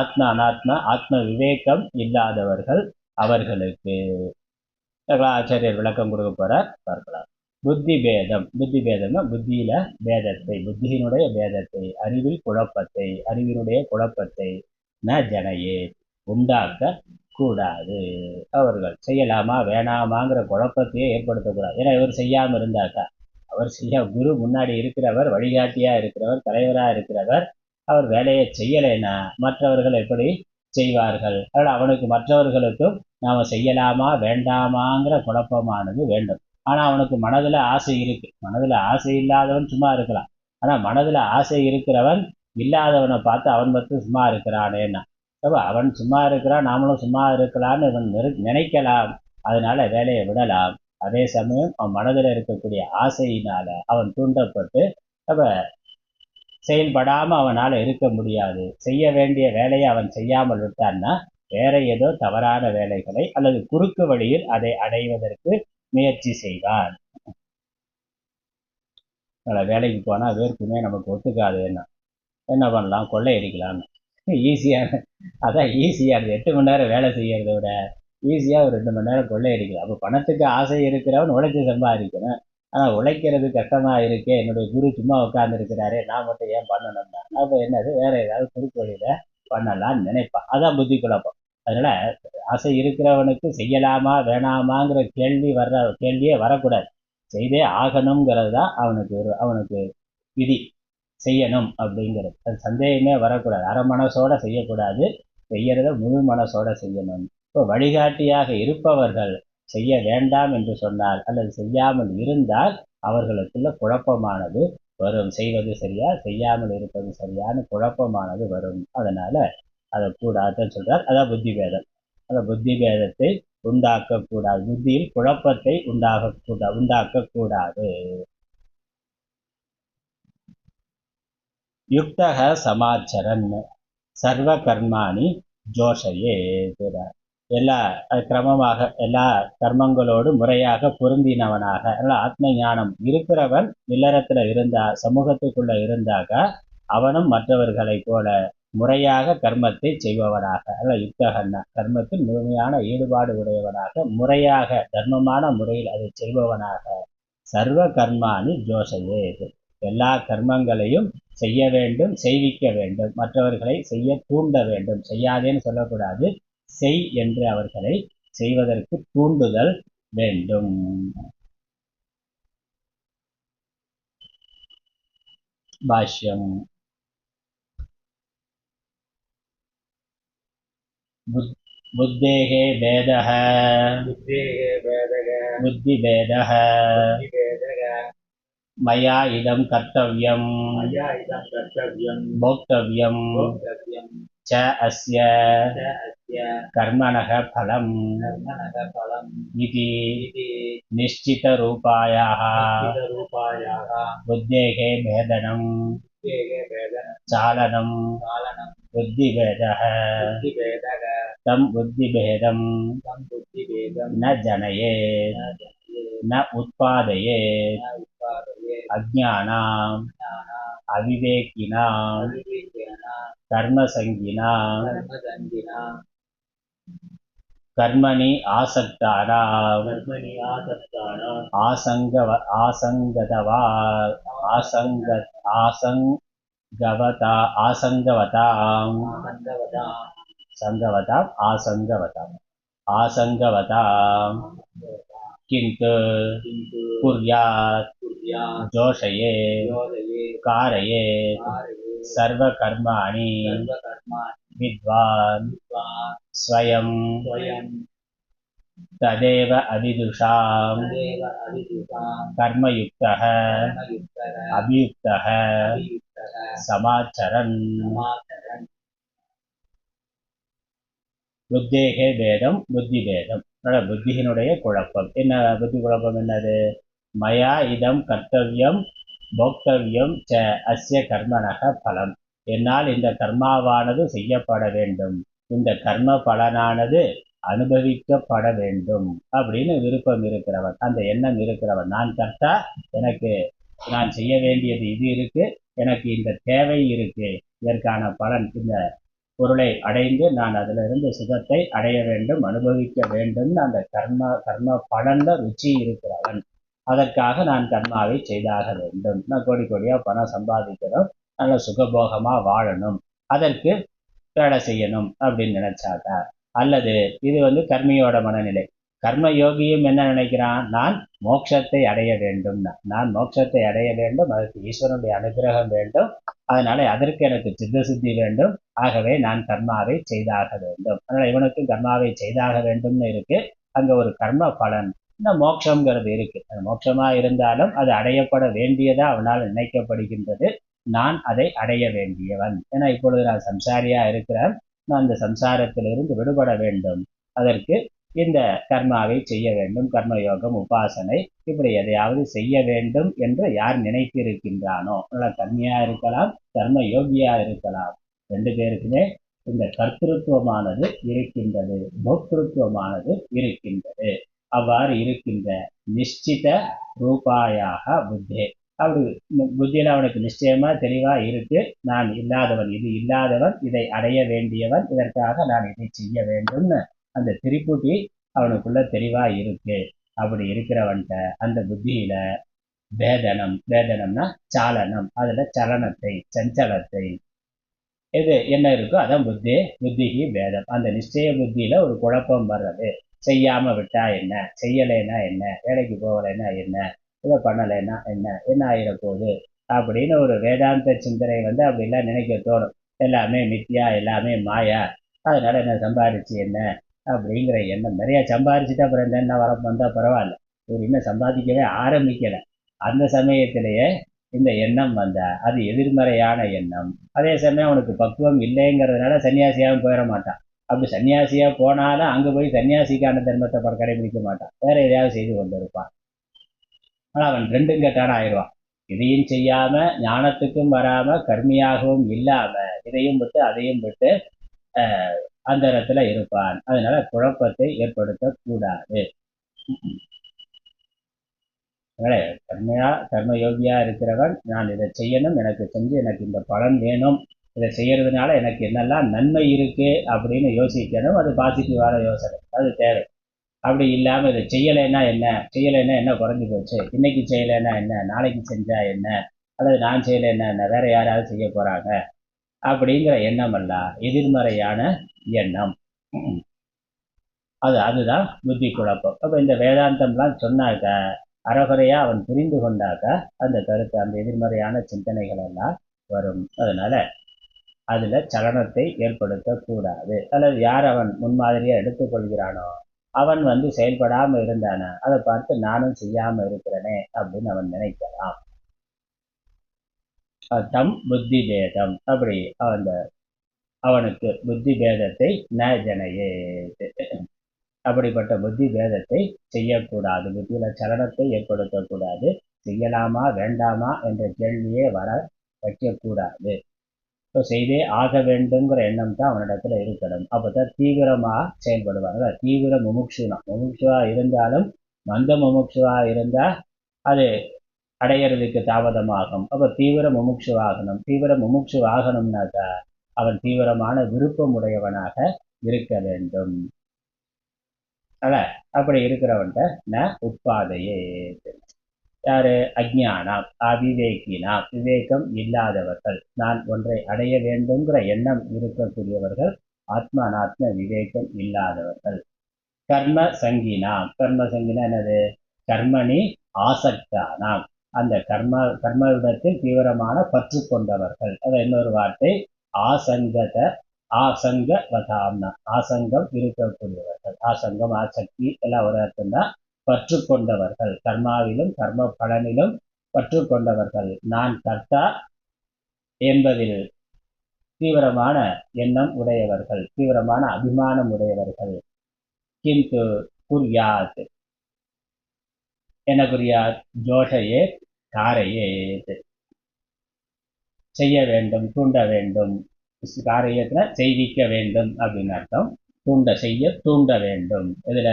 ஆத்ம அனாத்ம ஆத்ம விவேகம் இல்லாதவர்கள், அவர்களுக்கு ஆச்சாரியர் விளக்கம் கொடுக்க போறார், பார்க்கலாம். புத்தி பேதம், புத்தி பேதம்னா புத்தியில பேதத்தை, புத்தியினுடைய பேதத்தை, அறிவில் குழப்பத்தை, அறிவினுடைய குழப்பத்தை ந ஜனையே உண்டாக்க கூடாது. அவர்கள் செய்யலாமா வேணாமாங்கிற குழப்பத்தையே ஏற்படுத்தக்கூடாது. ஏன்னா இவர் செய்யாம இருந்தாக்கா, அவர் குரு முன்னாடி இருக்கிறவர், வழிகாட்டியா இருக்கிறவர், தலைவரா இருக்கிறவர், அவர் வேலையை செய்யலைன்னா மற்றவர்கள் எப்படி செய்வார்கள்? அதனால் அவனுக்கு மற்றவர்களுக்கும் நாம செய்யலாமா வேண்டாமாங்கிற குழப்பமானது வேண்டும். ஆனா அவனுக்கு மனதுல ஆசை இருக்கு. மனதுல ஆசை இல்லாதவன் சும்மா இருக்கலாம். ஆனா மனதுல ஆசை இருக்கிறவன் இல்லாதவனை பார்த்து அவன் மட்டும் சும்மா இருக்கிறானேன்னா, அவன் சும்மா இருக்கிறான், நாமளும் சும்மா இருக்கலாம்னு இவன் நினைக்கலாம். அதனால வேலையை விடலாம். அதே சமயம் அவன் மனதில் இருக்கக்கூடிய ஆசையினால அவன் தூண்டப்பட்டு செயல்படாம அவனால இருக்க முடியாது. செய்ய வேண்டிய வேலையை அவன் செய்யாமல் விட்டான்னா வேற ஏதோ தவறான வேலைகளை அல்லது குறுக்கு வழியில் அதை அடைவதற்கு முயற்சி செய்வான். வேலைக்கு போனா வேர்க்குமே நமக்கு ஒத்துக்காது. என்ன பண்ணலாம்? கொள்ளையடிக்கலாம்னு. ஈஸியான, அதான் ஈஸியானது. 8 மணி நேரம் வேலை செய்யறத விட ஈஸியா ஒரு 2 மணி நேரம் கொள்ளையடிக்கலாம். அப்போ பணத்துக்கு ஆசை இருக்கிறவன் உழைச்சி சம்பாதிக்கணும். ஆனா உழைக்கிறது கஷ்டமா இருக்கே, என்னுடைய குரு சும்மா உட்கார்ந்து இருக்கிறாரே, நான் மட்டும் ஏன் பண்ணணும்னா, அப்ப என்னது வேற ஏதாவது குறுக்கு வழியில பண்ணலாம்னு நினைப்பான். அதான் புத்தி குழப்பம். அதனால ஆசை இருக்கிறவனுக்கு செய்யலாமா வேணாமாங்கிற கேள்வியே வரக்கூடாது. செய்தே ஆகணுங்கிறது தான் அவனுக்கு விதி. செய்யணும் அப்படிங்கிறது அது சந்தேகமே வரக்கூடாது. அரை மனசோட செய்யக்கூடாது, செய்யறத முழு மனசோட செய்யணும். இப்போ வழிகாட்டியாக இருப்பவர்கள் செய்ய வேண்டாம் என்று சொன்னால் அல்லது செய்யாமல் இருந்தால் அவர்களுக்குள்ள குழப்பமானது வரும். செய்வது சரியா செய்யாமல் இருப்பது சரியான குழப்பமானது வரும். அதனால அதை கூடாதுன்னு சொல்றார். அதான் புத்தி பேதம். அந்த புத்தி பேதத்தை உண்டாக்கக்கூடாது, புத்தியில் குழப்பத்தை உண்டாக்கக்கூடாது. யுக்தக சமாச்சரன் சர்வ கர்மாணி ஜோஷையே. எல்லா கிரமமாக எல்லா கர்மங்களோடு முறையாக பொருந்தினவனாக, ஆத்ம ஞானம் இருக்கிறவன் இல்லறத்துல இருந்தா, சமூகத்துக்குள்ள இருந்தாக அவனும் மற்றவர்களை போல முறையாக கர்மத்தை செய்பவனாக, யுக்தகன்னா கர்மத்தில் முழுமையான ஈடுபாடு உடையவனாக, முறையாக தர்மமான முறையில் அதை செய்பவனாக, சர்வ கர்மாணி ஜோஷயேத். எல்லா கர்மங்களையும் செய்ய வேண்டும், செய்விக்க வேண்டும், மற்றவர்களை செய்ய தூண்ட வேண்டும். செய்யாதேன்னு சொல்லக்கூடாது, செய் என்று அவர்களை செய்வதற்கு தூண்டுதல் வேண்டும். பாஷ்யம். புத்தேகே பேதः புத்திபேதः மயா இதம் கர்த்தவ்யம் போக்தவ்யம் ச அஸ்ய கர்மணः பலம் இதி நிஷ்சிதரூபாயாः புத்தேகே பேதனம் சாலனம் புத்திபேதः தம் புத்திபேதம் ந ஜனயேத் ந உத்பாதயேத் அஜ்ஞானாம் அவிவேகினாம் கர்மசங்கினாம் கர்மணி ஆசக்தானாம் ஆசங்கவதாம் கிந்து குர்யாத் ஜோஷயேத் காரயேத் சர்வ கர்மாணி வித்வான் ஸ்வயம் ததேவ அவிதுஷாம் கர்மயுக்தः அபியுக்தः சமாச்சரன். புத்தேகே பேதம் புத்திபேதம். புத்தியினுடைய குழப்பம் என்ன? புத்தி குழப்பம் என்னது? மயா இதம் கர்த்தவ்யம் போக்தவ்யம் ச அஸ்ய கர்மணக பலம். என்னால் இந்த கர்மாவானது செய்யப்பட வேண்டும், இந்த கர்ம பலனானது அனுபவிக்கப்பட வேண்டும் அப்படின்னு விருப்பம் இருக்கிறவன், அந்த எண்ணம் இருக்கிறவன், நான் கர்த்தா, எனக்கு நான் செய்ய வேண்டியது இது இருக்கு, எனக்கு இந்த தேவை இருக்கு, இதற்கான பலன் இந்த பொருளை அடைந்து நான் அதிலிருந்து சுகத்தை அடைய வேண்டும், அனுபவிக்க வேண்டும், அந்த கர்ம பலன்ல ருச்சி இருக்கிறவன். அதற்காக நான் கர்மாவை செய்தாக வேண்டும். நான் கோடி கோடியா பணம் சம்பாதிக்கணும், நல்ல சுகபோகமா வாழணும், அதற்கு வேலை செய்யணும் அப்படின்னு நினைச்சாக்கா, அல்லது இது கர்மியோட மனநிலை. கர்ம யோகியும் என்ன நினைக்கிறான்? நான் மோட்சத்தை அடைய வேண்டும், நான் மோட்சத்தை அடைய வேண்டும், அதற்கு ஈஸ்வரனுடைய அனுகிரகம் வேண்டும், அதனால அதற்கு எனக்கு சித்த சித்தி வேண்டும், ஆகவே நான் கர்மாவை செய்தாக வேண்டும். அதனால இவனுக்கும் கர்மாவை செய்தாக வேண்டும்னு இருக்கு. அங்க ஒரு கர்ம பலன், இந்த மோட்சம்ங்கிறது இருக்கு. அது மோட்சமா இருந்தாலும் அது அடையப்பட வேண்டியதா அவனால் நினைக்கப்படுகின்றது. நான் அதை அடைய வேண்டியவன். ஏன்னா இப்பொழுது நான் சம்சாரியா இருக்கிறேன், நான் அந்த சம்சாரத்திலிருந்து விடுபட வேண்டும், அதற்கு இந்த கர்மாவை செய்ய வேண்டும், கர்மயோகம் உபாசனை இப்படி எதையாவது செய்ய வேண்டும் என்று யார் நினைத்து இருக்கின்றானோ, நல்லா கர்மியா இருக்கலாம், கர்ம யோகியா இருக்கலாம், ரெண்டு பேருக்குமே இந்த கர்த்திருவமானது இருக்கின்றது, போக்திருத்துவமானது இருக்கின்றது. அவ்வாறு இருக்கின்ற நிச்சித ரூபாயாக புத்தே, அப்படி புத்தியில அவனுக்கு நிச்சயமா தெளிவா இருக்கு, நான் இல்லாதவன், இது இல்லாதவன், இதை அடைய வேண்டியவன், இதற்காக நான் இதை செய்ய வேண்டும்னு அந்த திரிபுட்டி அவனுக்குள்ள தெளிவா இருக்கு. அப்படி இருக்கிறவன்ட்ட அந்த புத்தியில பேதனம்னா சாலனம், அதுல சலனத்தை, சஞ்சலத்தை, எது என்ன இருக்கோ அதான் புத்திகி பேதம். அந்த நிச்சய புத்தியில ஒரு குழப்பம் வர்றது. செய்யாம விட்டா என்ன, செய்யலைன்னா என்ன, வேலைக்கு போகலைன்னா என்ன, இதை பண்ணலைன்னா என்ன ஆயிடப்போகுது அப்படின்னு ஒரு வேதாந்த சிந்தனை அப்படிலாம் நினைக்க தோணும். எல்லாமே மித்தியா, எல்லாமே மாயா, அதனால என்ன சம்பாதிச்சு என்ன அப்படிங்கிற எண்ணம். நிறைய சம்பாதிச்சுட்டு அப்புறம் என்ன வந்தா பரவாயில்ல, ஒரு இன்னும் சம்பாதிக்கவே ஆரம்பிக்கலை, அந்த சமயத்திலேயே இந்த எண்ணம் வந்தா அது எதிர்மறையான எண்ணம். அதே சமயம் அவனுக்கு பக்குவம் இல்லைங்கிறதுனால சன்னியாசியாகவும் போயிட மாட்டான். அப்படி சன்னியாசியா போனாலும் அங்க போய் சன்னியாசிக்கான தர்மத்தை கடைபிடிக்க மாட்டான், வேற எதையாவது செய்து கொண்டு இருப்பான். ஆனா அவன் ரெண்டும் கெட்டான ஆயிடுவான். இதையும் செய்யாம ஞானத்துக்கும் வராம கர்மியாகவும் இல்லாம இதையும் விட்டு அதையும் விட்டு அந்த இடத்துல இருப்பான். அதனால குழப்பத்தை ஏற்படுத்தக்கூடாது. கர்மயோகியா இருக்கிறவன், நான் இதை செய்யணும், எனக்கு செஞ்சு எனக்கு இந்த பலன் வேணும், இதை செய்யறதுனால எனக்கு என்னெல்லாம் நன்மை இருக்கு அப்படின்னு யோசிக்கணும். அது பாசிட்டிவான யோசனை, அது தேவை. அப்படி இல்லாம இதை செய்யலைன்னா என்ன குறைஞ்சு போச்சு, இன்னைக்கு செய்யலைன்னா என்ன, நாளைக்கு செஞ்சா என்ன, அல்லது நான் செய்யலைன்னா என்ன, வேற யாராவது செய்ய போறாங்க அப்படிங்கிற எண்ணம் அல்ல, எதிர்மறையான எண்ணம். அதுதான் புத்தி குழப்பம். அப்ப இந்த வேதாந்தம்லாம் சொன்னாக்க அறகுறையா அவன் புரிந்து கொண்டாக்க அந்த கருத்து, அந்த எதிர்மறையான சிந்தனைகள் எல்லாம் வரும். அதனால அதுல சலனத்தை ஏற்படுத்தக்கூடாது. அல்லது யார் அவன் முன்மாதிரியா எடுத்துக்கொள்கிறானோ அவன் செயல்படாம இருந்தான அதை பார்த்து நானும் செய்யாம இருக்கிறேனே அப்படின்னு அவன் நினைக்கலாம். தம் புத்தி பேதம், அப்படி அவனுக்கு புத்தி பேதத்தை ந ஜனையே, அப்படிப்பட்ட புத்தி பேதத்தை செய்யக்கூடாது, புத்தியில சலனத்தை ஏற்படுத்தக்கூடாது, செய்யலாமா வேண்டாமா என்ற கேள்வியே வர வைக்கக்கூடாது. இப்போ செய்தே ஆக வேண்டுங்கிற எண்ணம் தான் அவனிடத்துல இருக்கணும். அப்பதான் தீவிரமா செயல்படுவாங்க. தீவிர முமுட்சுவா இருந்தாலும் மந்த முமுட்சுவா இருந்தா அது அடையிறதுக்கு தாமதமாகும். அப்ப தீவிர முமுட்சுவாகணும். தீவிர முமுட்சுவாகணும்னாக்கா அவன் தீவிரமான விருப்பம் உடையவனாக இருக்க வேண்டும். அப்படி இருக்கிறவன்ட்ட ந உட்பாதையே. யாரு? அஜ்ஞானம், அவிவேகினாம், விவேகம் இல்லாதவர்கள், நான் ஒன்றை அடைய வேண்டுங்கிற எண்ணம் இருக்கக்கூடியவர்கள், ஆத்மா அனாத்ம விவேகம் இல்லாதவர்கள். கர்ம சங்கினாம், கர்ம சங்கினா என்னது? கர்மணி ஆசக்தானாம், அந்த கர்மவிடத்தில் தீவிரமான பற்று கொண்டவர்கள். அதை இன்னொரு வார்த்தை ஆசங்கவதாம்னா, ஆசங்கம் இருக்கக்கூடியவர்கள். ஆசங்கம் ஆசக்தி எல்லாம் ஒரு அர்த்தம் தான். பற்று கொண்டவர்கள், கர்மாவிலும் கர்ம பலனிலும் பற்று கொண்டவர்கள், நான் கர்த்தா என்பதில் தீவிரமான எண்ணம் உடையவர்கள், தீவிரமான அபிமானம் உடையவர்கள். கிந்து குர்யாத், என்ன குர்யாத்? ஜோஷையே காரையே, செய்ய வேண்டும், தூண்ட வேண்டும். காரியத்துல செய்விக்க வேண்டும் அப்படின்னு அர்த்தம். தூண்ட வேண்டும். இதுல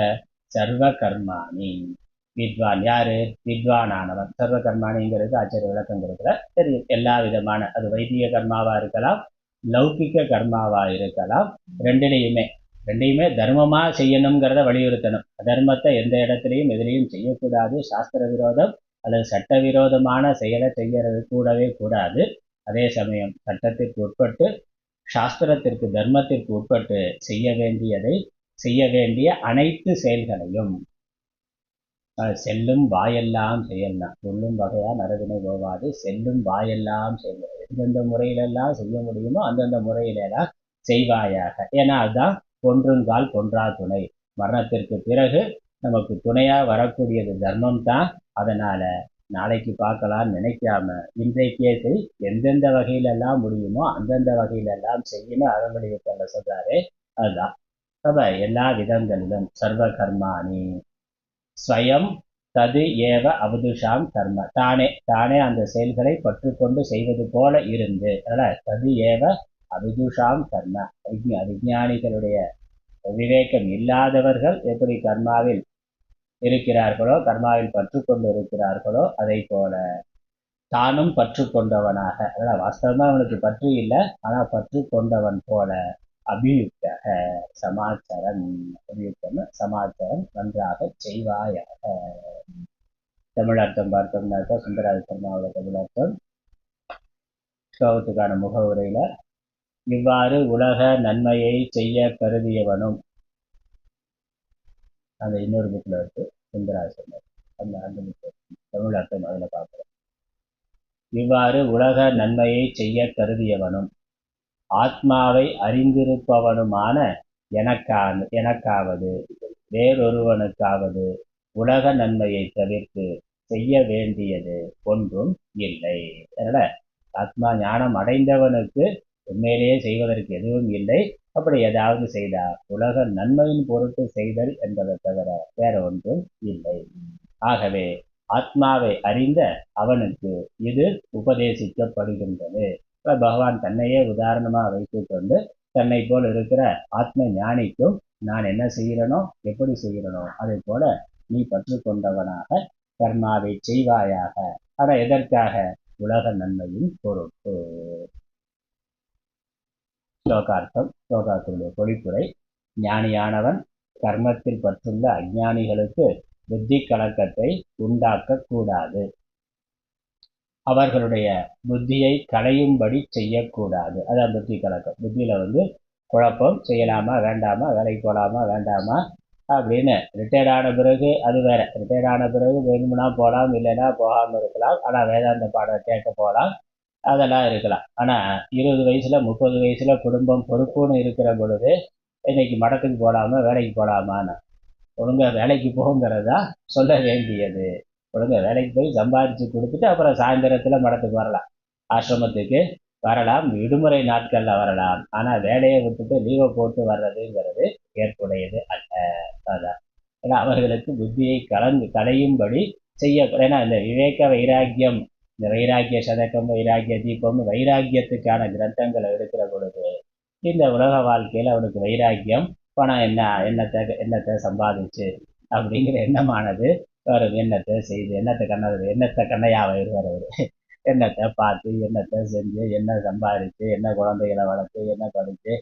சர்வ கர்மாணி, வித்வான் யாரு? வித்வானானவன். சர்வ கர்மாணிங்கிறது ஆச்சரிய விளக்கம் கொடுக்குற தெரியும். எல்லா விதமான, அது வைதிக கர்மாவா இருக்கலாம், லௌகிக்க கர்மாவா இருக்கலாம். ரெண்டையுமே தர்மமா செய்யணுங்கிறத வலியுறுத்தணும். அதர்மத்தை எந்த இடத்துலையும் எதிலையும் செய்யக்கூடாது. சாஸ்திர விரோதம் அல்லது சட்ட விரோதமான செயலை செய்யறது கூடவே கூடாது. அதே சமயம் சட்டத்திற்கு உட்பட்டு, சாஸ்திரத்திற்கு தர்மத்திற்கு உட்பட்டு செய்ய வேண்டிய அனைத்து செயல்களையும் செல்லும் வாயெல்லாம் செய்யலாம். சொல்லும் வகையா நரவினை போவாது, செல்லும் வாயெல்லாம் செய்யலாம். எந்தெந்த முறையிலெல்லாம் செய்ய முடியுமோ அந்தந்த முறையிலெல்லாம் செய்வாயாக. ஏன்னா அதுதான் கொன்றுங்கால் கொன்றா துணை. மரணத்திற்கு பிறகு நமக்கு துணையா வரக்கூடியது தர்மம் தான். அதனால நாளைக்கு பார்க்கலாம்னு நினைக்காம இன்றைக்கே எந்தெந்த வகையிலெல்லாம் முடியுமோ அந்தந்த வகையிலெல்லாம் செய்யணும். அறவழியத்தில் சொல்றாரு. அதுதான் எல்லா விதங்களிலும் சர்வ கர்மாணி ஸ்வயம் தது ஏவ அவதுஷாம் கர்ம, தானே அந்த செயல்களை பற்றுக்கொண்டு செய்வது போல இருந்து, தது ஏவ அவிதுஷாம் கர்ம. விஞ்ஞானிகளுடைய விவேகம் இல்லாதவர்கள் எப்படி கர்மாவில் இருக்கிறார்களோ, கர்மாவில் பற்று கொண்டு இருக்கிறார்களோ, அதை போல தானும் பற்று கொண்டவனாக, வாஸ்தவமா அவனுக்கு பற்று இல்லை, ஆனா பற்று கொண்டவன் போல அபியுக்த சமாச்சாரம், சமாச்சாரம் நன்றாக செய்வாயாக. தமிழர்த்தம் பார்த்தோம்னாக்கா சுந்தராஜ சர்மாவோட தமிழர்த்தம் ஸ்லோகத்துக்கான முகவுரையில, இவ்வாறு உலக நன்மையை செய்ய கருதியவனும், அந்த இன்னொரு புக்கில் இருக்கு சுந்தராஜ சர்மா, அந்த தமிழர்த்தம் அதில் பார்க்குறோம். இவ்வாறு உலக நன்மையை செய்ய கருதியவனும் ஆத்மாவை அறிந்திருப்பவனுமான எனக்காவது வேறொருவனுக்காவது உலக நன்மையை தவிர்த்து செய்ய வேண்டியது ஒன்றும் இல்லை. அதனால ஆத்மா ஞானம் அடைந்தவனுக்கு உண்மையிலேயே செய்வதற்கு எதுவும் இல்லை. அப்படி ஏதாவது செய்தால் உலக நன்மையின் பொருட்டு செய்தல் என்பதை தவிர வேற ஒன்றும் இல்லை. ஆகவே ஆத்மாவை அறிந்த அவனுக்கு இது உபதேசிக்கப்படுகின்றது. பகவான் தன்னையே உதாரணமா வைத்துக் கொண்டு தன்னை போல் இருக்கிற ஆத்ம ஞானிக்கும் நான் என்ன செய்கிறனோ, எப்படி செய்கிறனோ அதை போல நீ பற்று கொண்டவனாக கர்மாவை செய்வாயாக. ஆனா எதற்காக? உலக நன்மையின் பொருட்டு. ஸ்லோகார்த்தம், ஸ்லோகாத்தினுடைய பொழிப்புரை. ஞானியானவன் கர்மத்தில் பற்றுள்ள அஞ்ஞானிகளுக்கு புத்தி கலக்கத்தை உண்டாக்க கூடாது. அவர்களுடைய புத்தியை களையும்படி செய்யக்கூடாது. அதான் புத்தி கலக்கம். புத்தியில குழப்பம், செய்யலாமா வேண்டாமா, வேலைக்கு போகலாமா வேண்டாமா அப்படின்னு. ரிட்டையர்ட் ஆன பிறகு அது வேற. ரிட்டையர்ட் ஆன பிறகு வேணும்னா போகலாம், இல்லைன்னா போகாமல் இருக்கலாம். ஆனால் வேதாந்த பாடம் கேட்க போகலாம், அதெல்லாம் இருக்கலாம். ஆனால் 20 வயசுல 30 வயசுல குடும்பம் பொறுப்புன்னு இருக்கிற பொழுது இன்னைக்கு மடத்துக்கு போகலாமா வேலைக்கு போகலாமான்னு ஒழுங்கா வேலைக்கு போங்கிறதா சொல்ல வேண்டியது. ஒழுங்கா வேலைக்கு போய் சம்பாதிச்சு கொடுத்துட்டு அப்புறம் சாயந்தரத்துல மடத்துக்கு வரலாம், ஆசிரமத்துக்கு வரலாம், விடுமுறை நாட்கள்ல வரலாம். ஆனா வேலையை விட்டுட்டு லீவை போட்டு வர்றதுங்கிறது ஏற்புடையது அல்ல. அதான் ஏன்னா அவர்களுக்கு புத்தியை களையும்படி செய்ய. ஏன்னா இந்த விவேக வைராக்கியம், இந்த வைராக்கிய சதகம், வைராக்கிய தீபம், வைராக்கியத்துக்கான கிரந்தங்களை எடுக்கிற பொழுது இந்த உலக வாழ்க்கையில அவனுக்கு வைராக்கியம், பணம் என்னத்தை சம்பாதிச்சு அப்படிங்கிற எண்ணமானது வரும். என்னத்தை செய்து என்னத்தை கண்ணையா வருவார் அவரு. என்னத்தை பார்த்து, என்னத்தை செஞ்சு, என்ன சம்பாதிச்சு, என்ன குழந்தைகளை வளர்த்து, என்ன படிச்சு,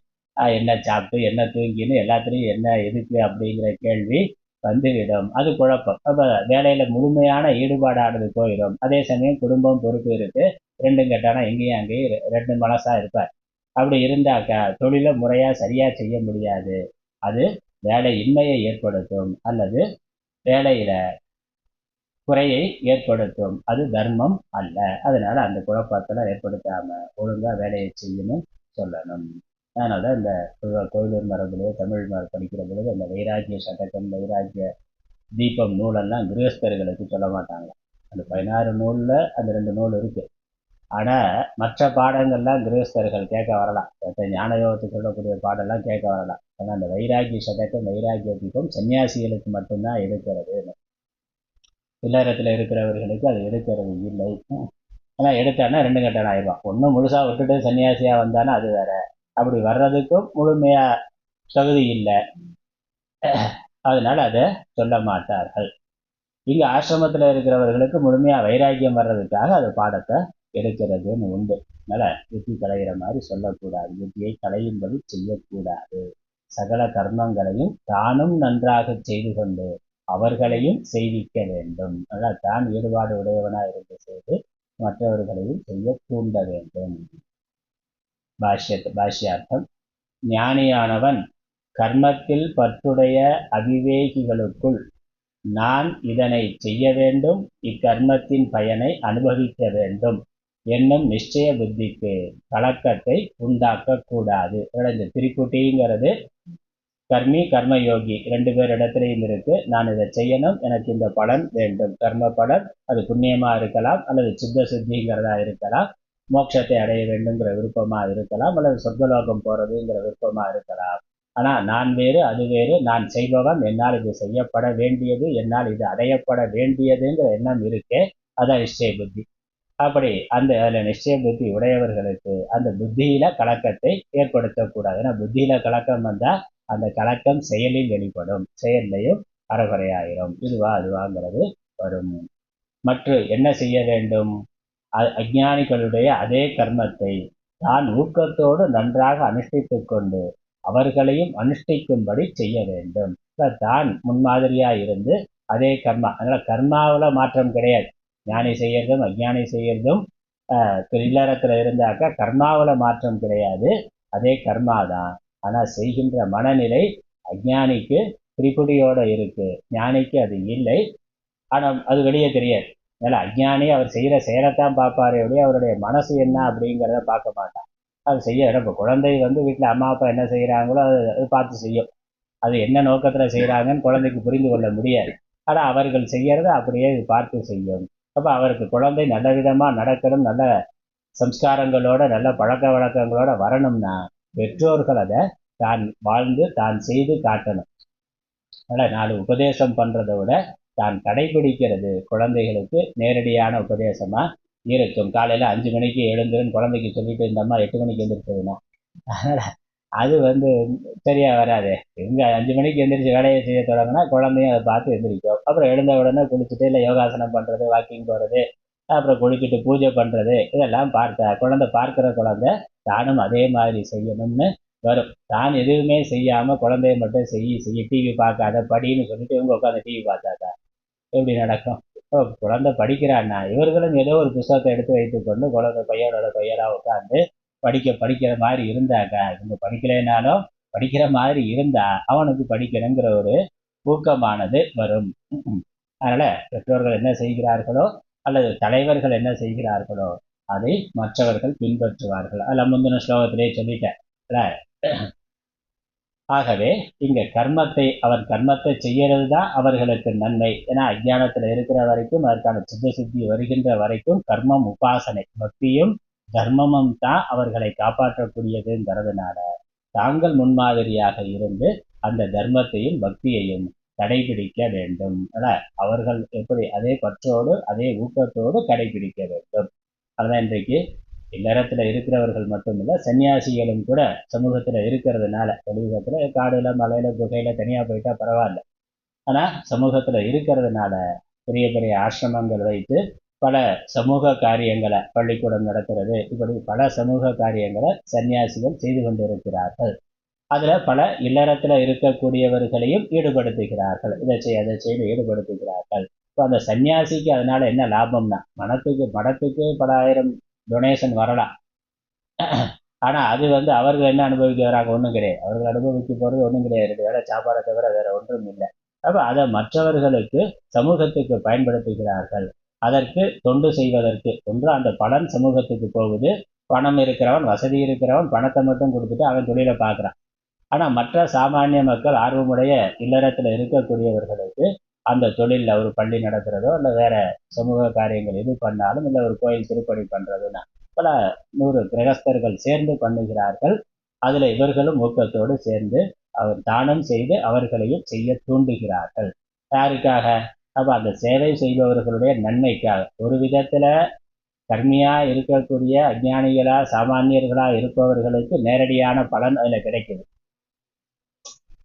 என்ன சாப்பிட்டு, என்ன தூங்கின்னு எல்லாத்துலேயும் என்ன எதுக்கு அப்படிங்கிற கேள்வி வந்துவிடும். அது குழப்பம். அப்போ வேலையில முழுமையான ஈடுபாடானது போயிடும். அதே சமயம் குடும்பம் பொறுப்பு இருக்கு, ரெண்டும் கெட்டானா எங்கேயும் அங்கேயும் ரெண்டு மனசா இருப்பார். அப்படி இருந்தாக்கா தொழிலை முறையா சரியா செய்ய முடியாது. அது வேலை இன்மையை ஏற்படுத்தும் அல்லது வேலையில குறையை ஏற்படுத்தும். அது தர்மம் அல்ல. அதனால அந்த குழப்பத்தில் ஏற்படுத்தாம ஒழுங்கா வேலையை செய்யணும் சொல்லணும். அதனால இந்த கோயிலூர் மரபுலையோ தமிழ் படிக்கிற பொழுது அந்த வைராக்கிய சதகம், வைராக்கிய தீபம் நூலெல்லாம் கிரகஸ்தர்களுக்கு சொல்ல மாட்டாங்க. அந்த 16 நூல்ல அந்த 2 நூல் இருக்கு. ஆனா மற்ற பாடங்கள்லாம் கிரகஸ்தர்கள் கேட்க வரலாம். ஞான யோகத்துக்கு சொல்லக்கூடிய பாடெல்லாம் கேட்க வரலாம். ஆனா அந்த வைராக்கிய சதகம், வைராக்கிய தீபம் சன்னியாசிகளுக்கு மட்டும்தான் எடுக்கிறது. இல்லறத்துல இருக்கிறவர்களுக்கு அது எடுக்கிறது இல்லை. ஆனால் எடுத்தானா 2 கட்டம் ஆயிடுவான். ஒன்றும் முழுசா விட்டுட்டு சன்னியாசியா வந்தானா அது வேற. அப்படி வர்றதுக்கும் முழுமையா தகுதி இல்லை, அதனால அதை சொல்ல மாட்டார்கள். இங்க ஆசிரமத்துல இருக்கிறவர்களுக்கு முழுமையா வைராக்கியம் வர்றதுக்காக அது பாடத்தை எடுக்கிறதுன்னு உண்டு. அதனால புத்தி களைகிற மாதிரி சொல்லக்கூடாது, புத்தியை களையும்படி செய்யக்கூடாது. சகல கர்மங்களையும் தானும் நன்றாக செய்து கொண்டு அவர்களையும் செய்விக்க வேண்டும். அதனால் தான் ஈடுபாடு உடையவனா இருந்து செய்து மற்றவர்களையும் செய்ய தூண்ட வேண்டும். பாஷ்யார்த்தம். ஞானியானவன் கர்மத்தில் பற்றுடைய அவிவேகிகளுக்குள் நான் இதனை செய்ய வேண்டும், இக்கர்மத்தின் பயனை அனுபவிக்க வேண்டும் என்னும் நிச்சய புத்திக்கு கலக்கத்தை உண்டாக்க கூடாது. இந்த திரிபுட்டிங்கிறது கர்மி கர்மயோகி 2 பேர் இடத்துலையும் இருக்கு. நான் இதை செய்யணும், எனக்கு இந்த பலன் வேண்டும். கர்ம பலன் அது புண்ணியமா இருக்கலாம், அல்லது சித்த சித்திங்கிறதா இருக்கலாம், மோட்சத்தை அடைய வேண்டுங்கிற விருப்பமா இருக்கலாம், அல்லது சொர்க்கலோகம் போறதுங்கிற விருப்பமா இருக்கலாம். ஆனா நான் வேறு அது வேறு, நான் செய்பவன், என்னால் இது செய்யப்பட வேண்டியது, என்னால் இது அடையப்பட வேண்டியதுங்கிற எண்ணம் இருக்கே, அதான் நிச்சய புத்தி. அப்படி அந்த அதில் நிச்சய புத்தி உடையவர்களுக்கு அந்த புத்தியில கலக்கத்தை ஏற்படுத்தக்கூடாது. ஏன்னா புத்தியில கலக்கம் வந்தா அந்த கலக்கம் செயலில் வெளிப்படும், செயல்லையும் அறகுறையாயிரும். இதுவா அதுவாங்கிறது வரும். மற்றும் என்ன செய்ய வேண்டும்? அஞ்ஞானிகளுடைய அதே கர்மத்தை தான் ஊக்கத்தோடு நன்றாக அனுஷ்டித்து கொண்டு அவர்களையும் அனுஷ்டிக்கும்படி செய்ய வேண்டும். தான் முன்மாதிரியா இருந்து அதே கர்மா. அதனால கர்மாவில மாற்றம் கிடையாது. ஞானி செய்யறதும் அஞ்ஞானி செய்யறதும் இல்லறத்துல இருந்தாக்கா கர்மாவில மாற்றம் கிடையாது, அதே கர்மாதான். ஆனா செய்கின்ற மனநிலை அஞ்ஞானிக்கு திரிபுடியோட இருக்கு, ஞானிக்கு அது இல்லை. ஆனா அது வெளியே தெரியாது. அதனால அஞ்ஞானி அவர் செய்யற செயலைத்தான் பார்ப்பாரே ஒழிய அவருடைய மனசு என்ன அப்படிங்கிறத பார்க்க மாட்டான். அது செய்ய இப்போ குழந்தை வீட்டுல அம்மா அப்பா என்ன செய்யறாங்களோ அது பார்த்து செய்யும். அது என்ன நோக்கத்துல செய்யறாங்கன்னு குழந்தைக்கு புரிந்து கொள்ள முடியாது. ஆனா அவர்கள் செய்யறத அப்படியே பார்த்து செய்யும். அப்ப அவருக்கு குழந்தை நல்ல விதமா நடக்கணும், நல்ல சம்ஸ்காரங்களோட நல்ல பழக்க வழக்கங்களோட வரணும்னா பெற்றோர்கள் அதை தான் வாழ்ந்து தான் செய்து காட்டணும். அதனால 4 உபதேசம் பண்றதை விட தான் கடைபிடிக்கிறது குழந்தைகளுக்கு நேரடியான உபதேசமா இருக்கும். காலையில 5 மணிக்கு எழுந்துருன்னு குழந்தைக்கு சொல்லிட்டு இந்த அம்மா 8 மணிக்கு எழுந்திருச்சதுன்னா அதனால அது சரியா வராது. இவங்க 5 மணிக்கு எந்திரிச்சு வேலையை செய்ய தொடங்கினா குழந்தையும் அதை பார்த்து எந்திரிக்கும். அப்புறம் எழுந்த உடனே குளிச்சுட்டு இல்லை யோகாசனம் பண்றது, வாக்கிங் போறது, அப்புறம் குளிச்சுட்டு பூஜை பண்றது, இதெல்லாம் குழந்தை பார்க்கிற குழந்தை தானும் அதே மாதிரி செய்யணும்னு வரும். தான் எதுவுமே செய்யாம குழந்தைய மட்டும் செய்ய டிவி பார்க்காத படின்னு சொல்லிட்டு இவங்க உட்காந்து டிவி பார்த்தாக்கா எப்படி நடக்கும்? இப்போ குழந்தை படிக்கிறான்னா இவர்களும் ஏதோ ஒரு புத்தகத்தை எடுத்து வைத்துக்கொண்டு குழந்தை பையனோட பையனா உட்காந்து படிக்கிற மாதிரி இருந்தாக்கா, இவங்க படிக்கலைனாலும் படிக்கிற மாதிரி இருந்தா அவனுக்கு படிக்கணுங்கிற ஒரு ஊக்கமானது வரும். அதனால பெற்றோர்கள் என்ன செய்கிறார்களோ அல்லது தலைவர்கள் என்ன செய்கிறார்களோ அதை மற்றவர்கள் பின்பற்றுவார்கள். அதில் முந்தின ஸ்லோகத்திலே சொல்லிட்டேன். ஆகவே இங்க அவன் கர்மத்தை செய்யறது தான் அவர்களுக்கு நன்மை. ஏன்னா அஜ்ஞானத்துல இருக்கிற வரைக்கும் அதற்கான சித்தி வருகின்ற வரைக்கும் கர்மம் உபாசனை பக்தியும் தர்மமும் தான் அவர்களை காப்பாற்றக்கூடியதுங்கிறதுனால தாங்கள் முன்மாதிரியாக இருந்து அந்த தர்மத்தையும் பக்தியையும் கடைபிடிக்க வேண்டும். அவர்கள் எப்படி அதே பற்றோடு அதே ஊக்கத்தோடு கடைபிடிக்க வேண்டும். அதுதான் இன்றைக்கு இல்லறத்துல இருக்கிறவர்கள் மட்டுமில்ல, சன்னியாசிகளும் கூட சமூகத்துல இருக்கிறதுனால, வெளியுகத்துல காடுல மலையில குகையில தனியா போயிட்டா பரவாயில்ல. ஆனா சமூகத்துல இருக்கிறதுனால பெரிய பெரிய ஆசிரமங்கள் வைத்து பல சமூக காரியங்களை, பள்ளிக்கூடம் நடத்துறது, இப்படி பல சமூக காரியங்களை சன்னியாசிகள் செய்து கொண்டிருக்கிறார்கள். அதுல பல இல்லறத்துல இருக்கக்கூடியவர்களையும் ஈடுபடுத்துகிறார்கள். இதை செய்து ஈடுபடுத்துகிறார்கள். இப்போ அந்த சன்னியாசிக்கு அதனால என்ன லாபம்னா, மடத்துக்கு பல ஆயிரம் டொனேஷன் வரலாம். ஆனா அது அவர்கள் என்ன அனுபவிக்க வராங்க? ஒன்றும் கிடையாது. அவர்கள் அனுபவிக்க போறது ஒன்றும் கிடையாது. வேலை சாப்பாடை தவிர வேற ஒன்றும் இல்லை. அப்ப அதை மற்றவர்களுக்கு சமூகத்துக்கு பயன்படுத்துகிறார்கள். அதற்கு தொண்டு செய்வதற்கு ஒன்று அந்த பலன் சமூகத்துக்கு போகுது. பணம் இருக்கிறவன், வசதி இருக்கிறவன் பணத்தை மட்டும் கொடுத்துட்டு அவன் தொழிலை பார்க்குறான். ஆனா மற்ற சாமானிய மக்கள் ஆர்வமுடைய இல்லறத்துல இருக்கக்கூடியவர்களுக்கு அந்த தொழிலில் ஒரு பள்ளி நடத்துறதோ இல்லை வேற சமூக காரியங்கள் எது பண்ணாலும், இல்லை ஒரு கோயில் திருப்பணி பண்றதுன்னா பல 100 கிரகஸ்தர்கள் சேர்ந்து பண்ணுகிறார்கள். அதுல இவர்களும் ஊக்கத்தோடு சேர்ந்து அவர் தானம் செய்து அவர்களையும் செய்ய தூண்டுகிறார்கள். யாருக்காக? அப்ப அந்த சேவை செய்பவர்களுடைய நன்மைக்காக. ஒரு விதத்துல கர்மியா இருக்கக்கூடிய அஞ்ஞானிகளா சாமானியர்களா இருப்பவர்களுக்கு நேரடியான பலன் அதுல கிடைக்குது.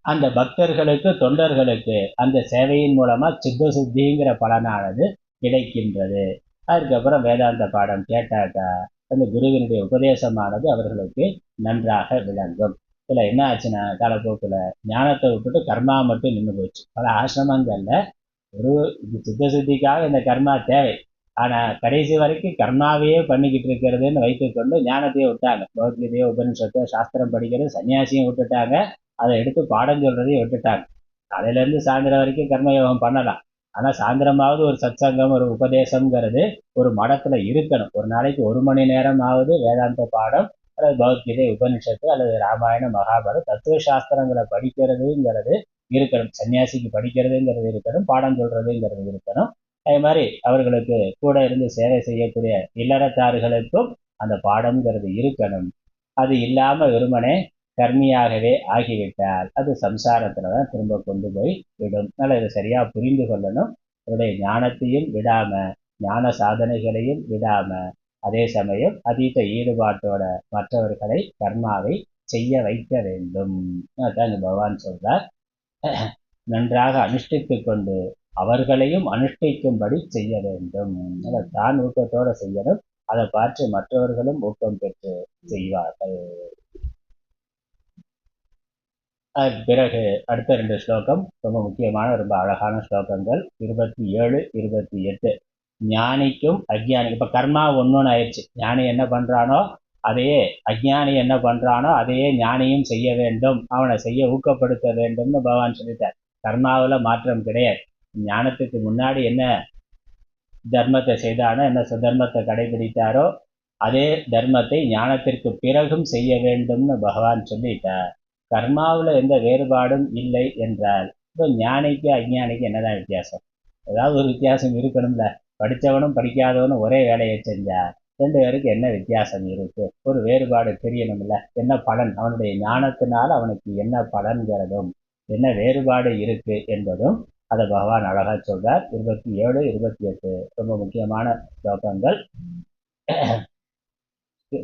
அந்த பக்தர்களுக்கு தொண்டர்களுக்கு அந்த சேவையின் மூலமா சித்த சுத்திங்கிற பலனானது கிடைக்கின்றது. அதுக்கப்புறம் வேதாந்த பாடம் கேட்டாக்கா அந்த குருவினுடைய உபதேசமானது அவர்களுக்கு நன்றாக விளங்கும். இதுல என்ன ஆச்சுன்னா காலப்போக்கில் ஞானத்தை விட்டுட்டு கர்மா மட்டும் நின்று போச்சு. பல ஆசிரமங்கள்ல ஒரு சித்த சுத்திக்காக இந்த கர்மா தேவை. ஆனா கடைசி வரைக்கும் கர்மாவையே பண்ணிக்கிட்டு இருக்கிறதுன்னு வைத்துக்கொண்டு ஞானத்தையே விட்டாங்க. பகவத்கீதையோ உபனிஷத்தோ சாஸ்திரம் படிக்கிறது சன்னியாசியும் விட்டுட்டாங்க. அதை எடுத்து பாடம் சொல்றதையும் விட்டுட்டாங்க. காலையில இருந்து சாயந்தரம் வரைக்கும் கர்மயோகம் பண்ணலாம். ஆனா சாயந்தரமாவது ஒரு சத்சங்கம், ஒரு உபதேசம்ங்கிறது ஒரு மடத்துல இருக்கணும். ஒரு நாளைக்கு 1 மணி நேரமாவது வேதாந்த பாடம் அல்லது பகவத்கீதை உபனிஷத்து அல்லது ராமாயண மகாபாரத தத்துவ சாஸ்திரங்களை படிக்கிறதுங்கிறது இருக்கணும். சன்னியாசிக்கு படிக்கிறதுங்கிறது இருக்கணும், பாடம் சொல்றதுங்கிறது இருக்கணும். அதே மாதிரி அவர்களுக்கு கூட இருந்து சேவை செய்யக்கூடிய இல்லறத்தார்களுக்கும் அந்த பாடம்ங்கிறது இருக்கணும். அது இல்லாம வெறுமனே கர்மியாகவே ஆகிவிட்டால் அது சம்சாரத்துலதான் திரும்ப கொண்டு போய் விடும். அதனால இதை சரியா புரிந்து கொள்ளணும். அவருடைய ஞானத்தையும் விடாம, ஞான சாதனைகளையும் விடாம, அதே சமயம் அதீத ஈடுபாட்டோட மற்றவர்களை கர்மாவை செய்ய வைக்க வேண்டும். அதான் பகவான் சொல்றார், நன்றாக அனுஷ்டித்து கொண்டு அவர்களையும் அனுஷ்டிக்கும்படி செய்ய வேண்டும். அதை தான் ஊக்கத்தோட செய்யணும். அதை பார்த்து மற்றவர்களும் ஊக்கம் பெற்று செய்வார்கள். அதுக்கு பிறகு அடுத்த 2 ஸ்லோகம் ரொம்ப முக்கியமான ரொம்ப அழகான ஸ்லோகங்கள் 27, 28. ஞானிக்கும் அஜ்ஞானிக்கும் இப்ப கர்மா ஒன்னொன்னு ஆயிடுச்சு. ஞானி என்ன பண்றானோ அதையே அஜ்ஞானி என்ன பண்றானோ அதையே ஞானியும் செய்ய வேண்டும், அவனை செய்ய ஊக்கப்படுத்த வேண்டும்னு பகவான் சொல்லிட்டார். கர்மாவில் மாற்றம் கிடையாது. ஞானத்துக்கு முன்னாடி என்ன தர்மத்தை செய்தானோ, என்ன சுதர்மத்தை கடைபிடித்தாரோ அதே தர்மத்தை ஞானத்திற்கு பிறகும் செய்ய வேண்டும்னு பகவான் சொல்லிட்டார். கர்மாவில் எந்த வேறுபாடும் இல்லை என்றால் இப்போ ஞானிக்கு அஜ்ஞானிக்கு என்னதான் வித்தியாசம்? ஏதாவது ஒரு வித்தியாசம் இருக்கணும்ல. படித்தவனும் படிக்காதவனும் ஒரே வேலையை செஞ்சா 2 பேருக்கு என்ன வித்தியாசம் இருக்கு? ஒரு வேறுபாடு தெரியணும்ல. என்ன பலன், அவனுடைய ஞானத்தினால அவனுக்கு என்ன பலன்கிறதும் என்ன வேறுபாடு இருக்கு என்பதும் அதை பகவான் அழகா சொல்றார். 27, 28 ரொம்ப முக்கியமான ஸ்லோகங்கள்.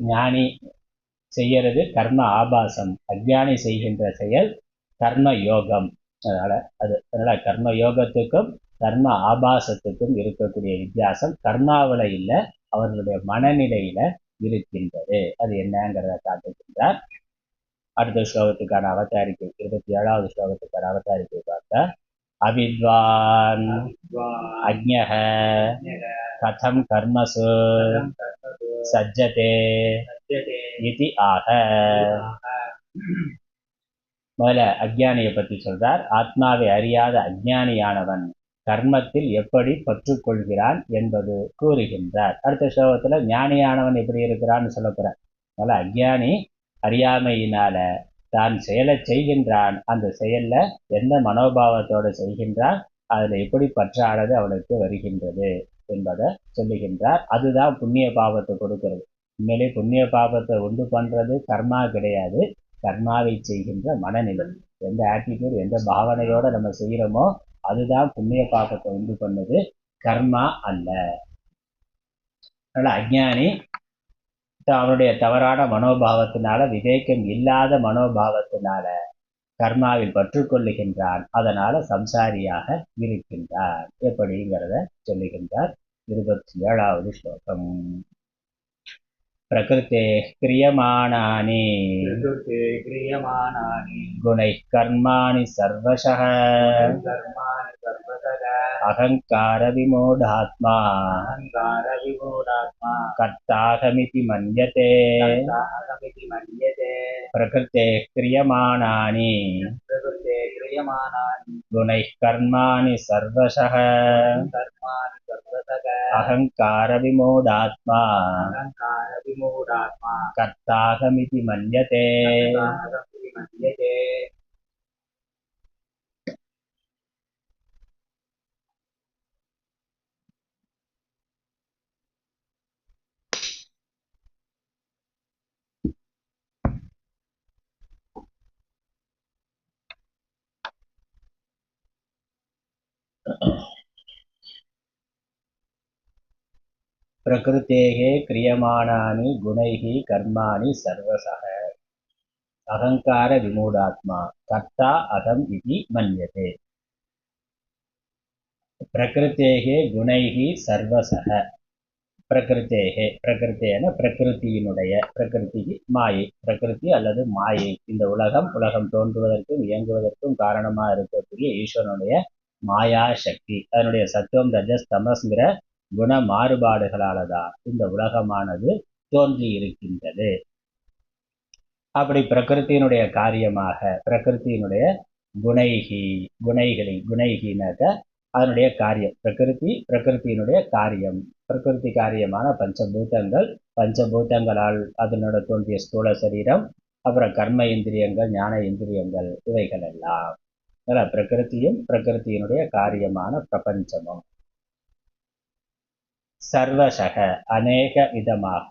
ஞானி செய்யறது கர்ம ஆபாசம், அஜ்ஞானி செய்கின்ற செயல் கர்ம யோகம். அதனால கர்ம யோகத்துக்கும் கர்ம ஆபாசத்துக்கும் இருக்கக்கூடிய வித்தியாசம் கர்மாவில இல்லை, அவர்களுடைய மனநிலையில இருக்கின்றது. அது என்னங்கிறத காட்டுகின்றார். அடுத்த ஸ்லோகத்துக்கான அவதாரிக்கை 27வது ஸ்லோகத்துக்கான அவதாரிக்கை பார்த்தா அவித்வான் அஜ்ஞஹ கதம் கர்மசு சஜ்ஜதே இதி ஆக. முதல்ல அஜ்ஞானியை பற்றி சொல்றார். ஆத்மாவை அறியாத அஜ்ஞானியானவன் கர்மத்தில் எப்படி பற்றுக்கொள்கிறான் என்பது கூறுகின்றார். அடுத்த ஸ்லோகத்துல ஞானியானவன் எப்படி இருக்கிறான்னு சொல்ல போறார். அதனால அஜ்ஞானி அறியாமையினால தான் செயலை செய்கின்றான். அந்த செயல்ல எந்த மனோபாவத்தோடு செய்கின்றான், அதுல எப்படி பற்றானது அவனுக்கு வருகின்றது என்பதை சொல்லுகின்றார். அதுதான் புண்ணிய பாவத்தை கொடுக்கிறது. உண்மையிலே புண்ணிய பாவத்தை உண்டு பண்றது கர்மா கிடையாது, கர்மாவை செய்கின்ற மனநிலை. எந்த ஆட்டிடியூட், எந்த பாவனையோட நம்ம செய்யறோமோ அதுதான் புண்ணிய பாபத்தை உண்டு பண்ணது, கர்மா அல்ல. அதனால அஜ்ஞானி அவனுடைய தவறான மனோபாவத்தினால, விவேகம் இல்லாத மனோபாவத்தினால கர்மாவில் பற்றுக்கொள்ளுகின்றான். அதனால சம்சாரியாக இருக்கின்றான். எப்படிங்கிறத சொல்லுகின்றார். 27வது ஸ்லோகம். பிரகிருத்தே கிரியமானானி குணைः கர்மாணி சர்வசः அகங்கார விமூடாத்மா கர்த்தாகமிதி மன்யதே. பிரகிருத்தே கிரியமானானி குணைः கர்மாணி சர்வசः அகங்கார விமூடாத்மா கர்த்தாகமிதி மன்யதே. பிரகிருத்தேः கிரியமானானி குணைः கர்மாணி சர்வசः அகங்கார விமூடாத்மா கர்த்தா அகம் இதி மன்யதே. பிரகிருத்தேः குணைः சர்வசः. பிரகிருத்தேः, பிரகிருத்தேன பிரகிருத்தியினுடைய, பிரகிருதி மாயை, பிரகிருதி அல்லது மாயை, இந்த உலகம் தோன்றுவதற்கும் இயங்குவதற்கும் காரணமா இருக்கக்கூடிய ஈஸ்வரனுடைய மாயா சக்தி, அதனுடைய சத்துவம் ரஜஸ் தமஸ்ங்கிற குண மாறுபாடுகளாலதான் இந்த உலகமானது தோன்றி இருக்கின்றது. அப்படி பிரகிருத்தியினுடைய காரியமாக, பிரகிருத்தியினுடைய குணைகினாக்க அதனுடைய காரியம், பிரகிருத்தியினுடைய காரியம், பிரகிருதி காரியமான பஞ்சபூதங்கள், பஞ்சபூதங்களால் அதனோட தோன்றிய ஸ்தூல சரீரம், அப்புறம் கர்ம இந்திரியங்கள், ஞான இந்திரியங்கள், இவைகள் எல்லாம் பிரகிருத்தியும் பிரகிருத்தியினுடைய காரியமான பிரபஞ்சமும் சர்வசக அநேக விதமாக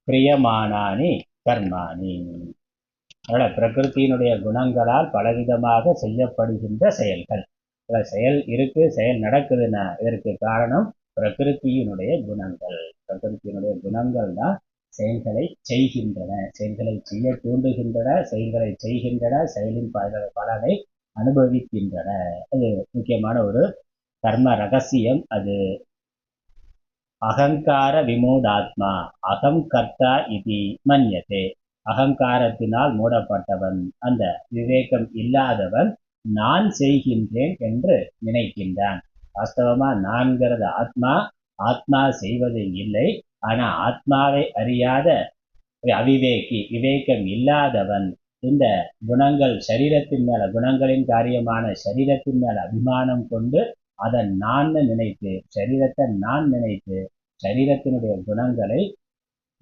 பிரியமானானி கர்மாணி. அதனால பிரகிருத்தியினுடைய குணங்களால் பலவிதமாக செய்யப்படுகின்ற செயல்கள். செயல் இருக்கு, செயல் நடக்குதுன்னா இதற்கு காரணம் பிரகிருத்தியினுடைய குணங்கள். பிரகிருத்தியினுடைய குணங்கள் தான் செயல்களை செய்கின்றன, செயல்களை செய்ய தூண்டுகின்றன, செயல்களை செய்கின்றன, செயலின் பலனை அனுபவிக்கின்றன. அது முக்கியமான ஒரு கர்ம ரகசியம். அது அகங்கார விமூடாத்மா அகம் கர்த்தா இதி மன்யதே. அகங்காரத்தினால் மூடப்பட்டவன், அந்த விவேகம் இல்லாதவன் நான் செய்கின்றேன் என்று நினைக்கின்றான். வாஸ்தவமா நான்கிறது ஆத்மா, ஆத்மா செய்வது இல்லை. ஆனா ஆத்மாவை அறியாத அவிவேகி, விவேகம் இல்லாதவன் இந்த குணங்கள் சரீரத்தின் மேல, குணங்களின் காரியமான சரீரத்தின் மேல அபிமானம் கொண்டு அதை நான் நினைத்து, சரீரத்தை நான் நினைத்து சரீரத்தினுடைய குணங்களை,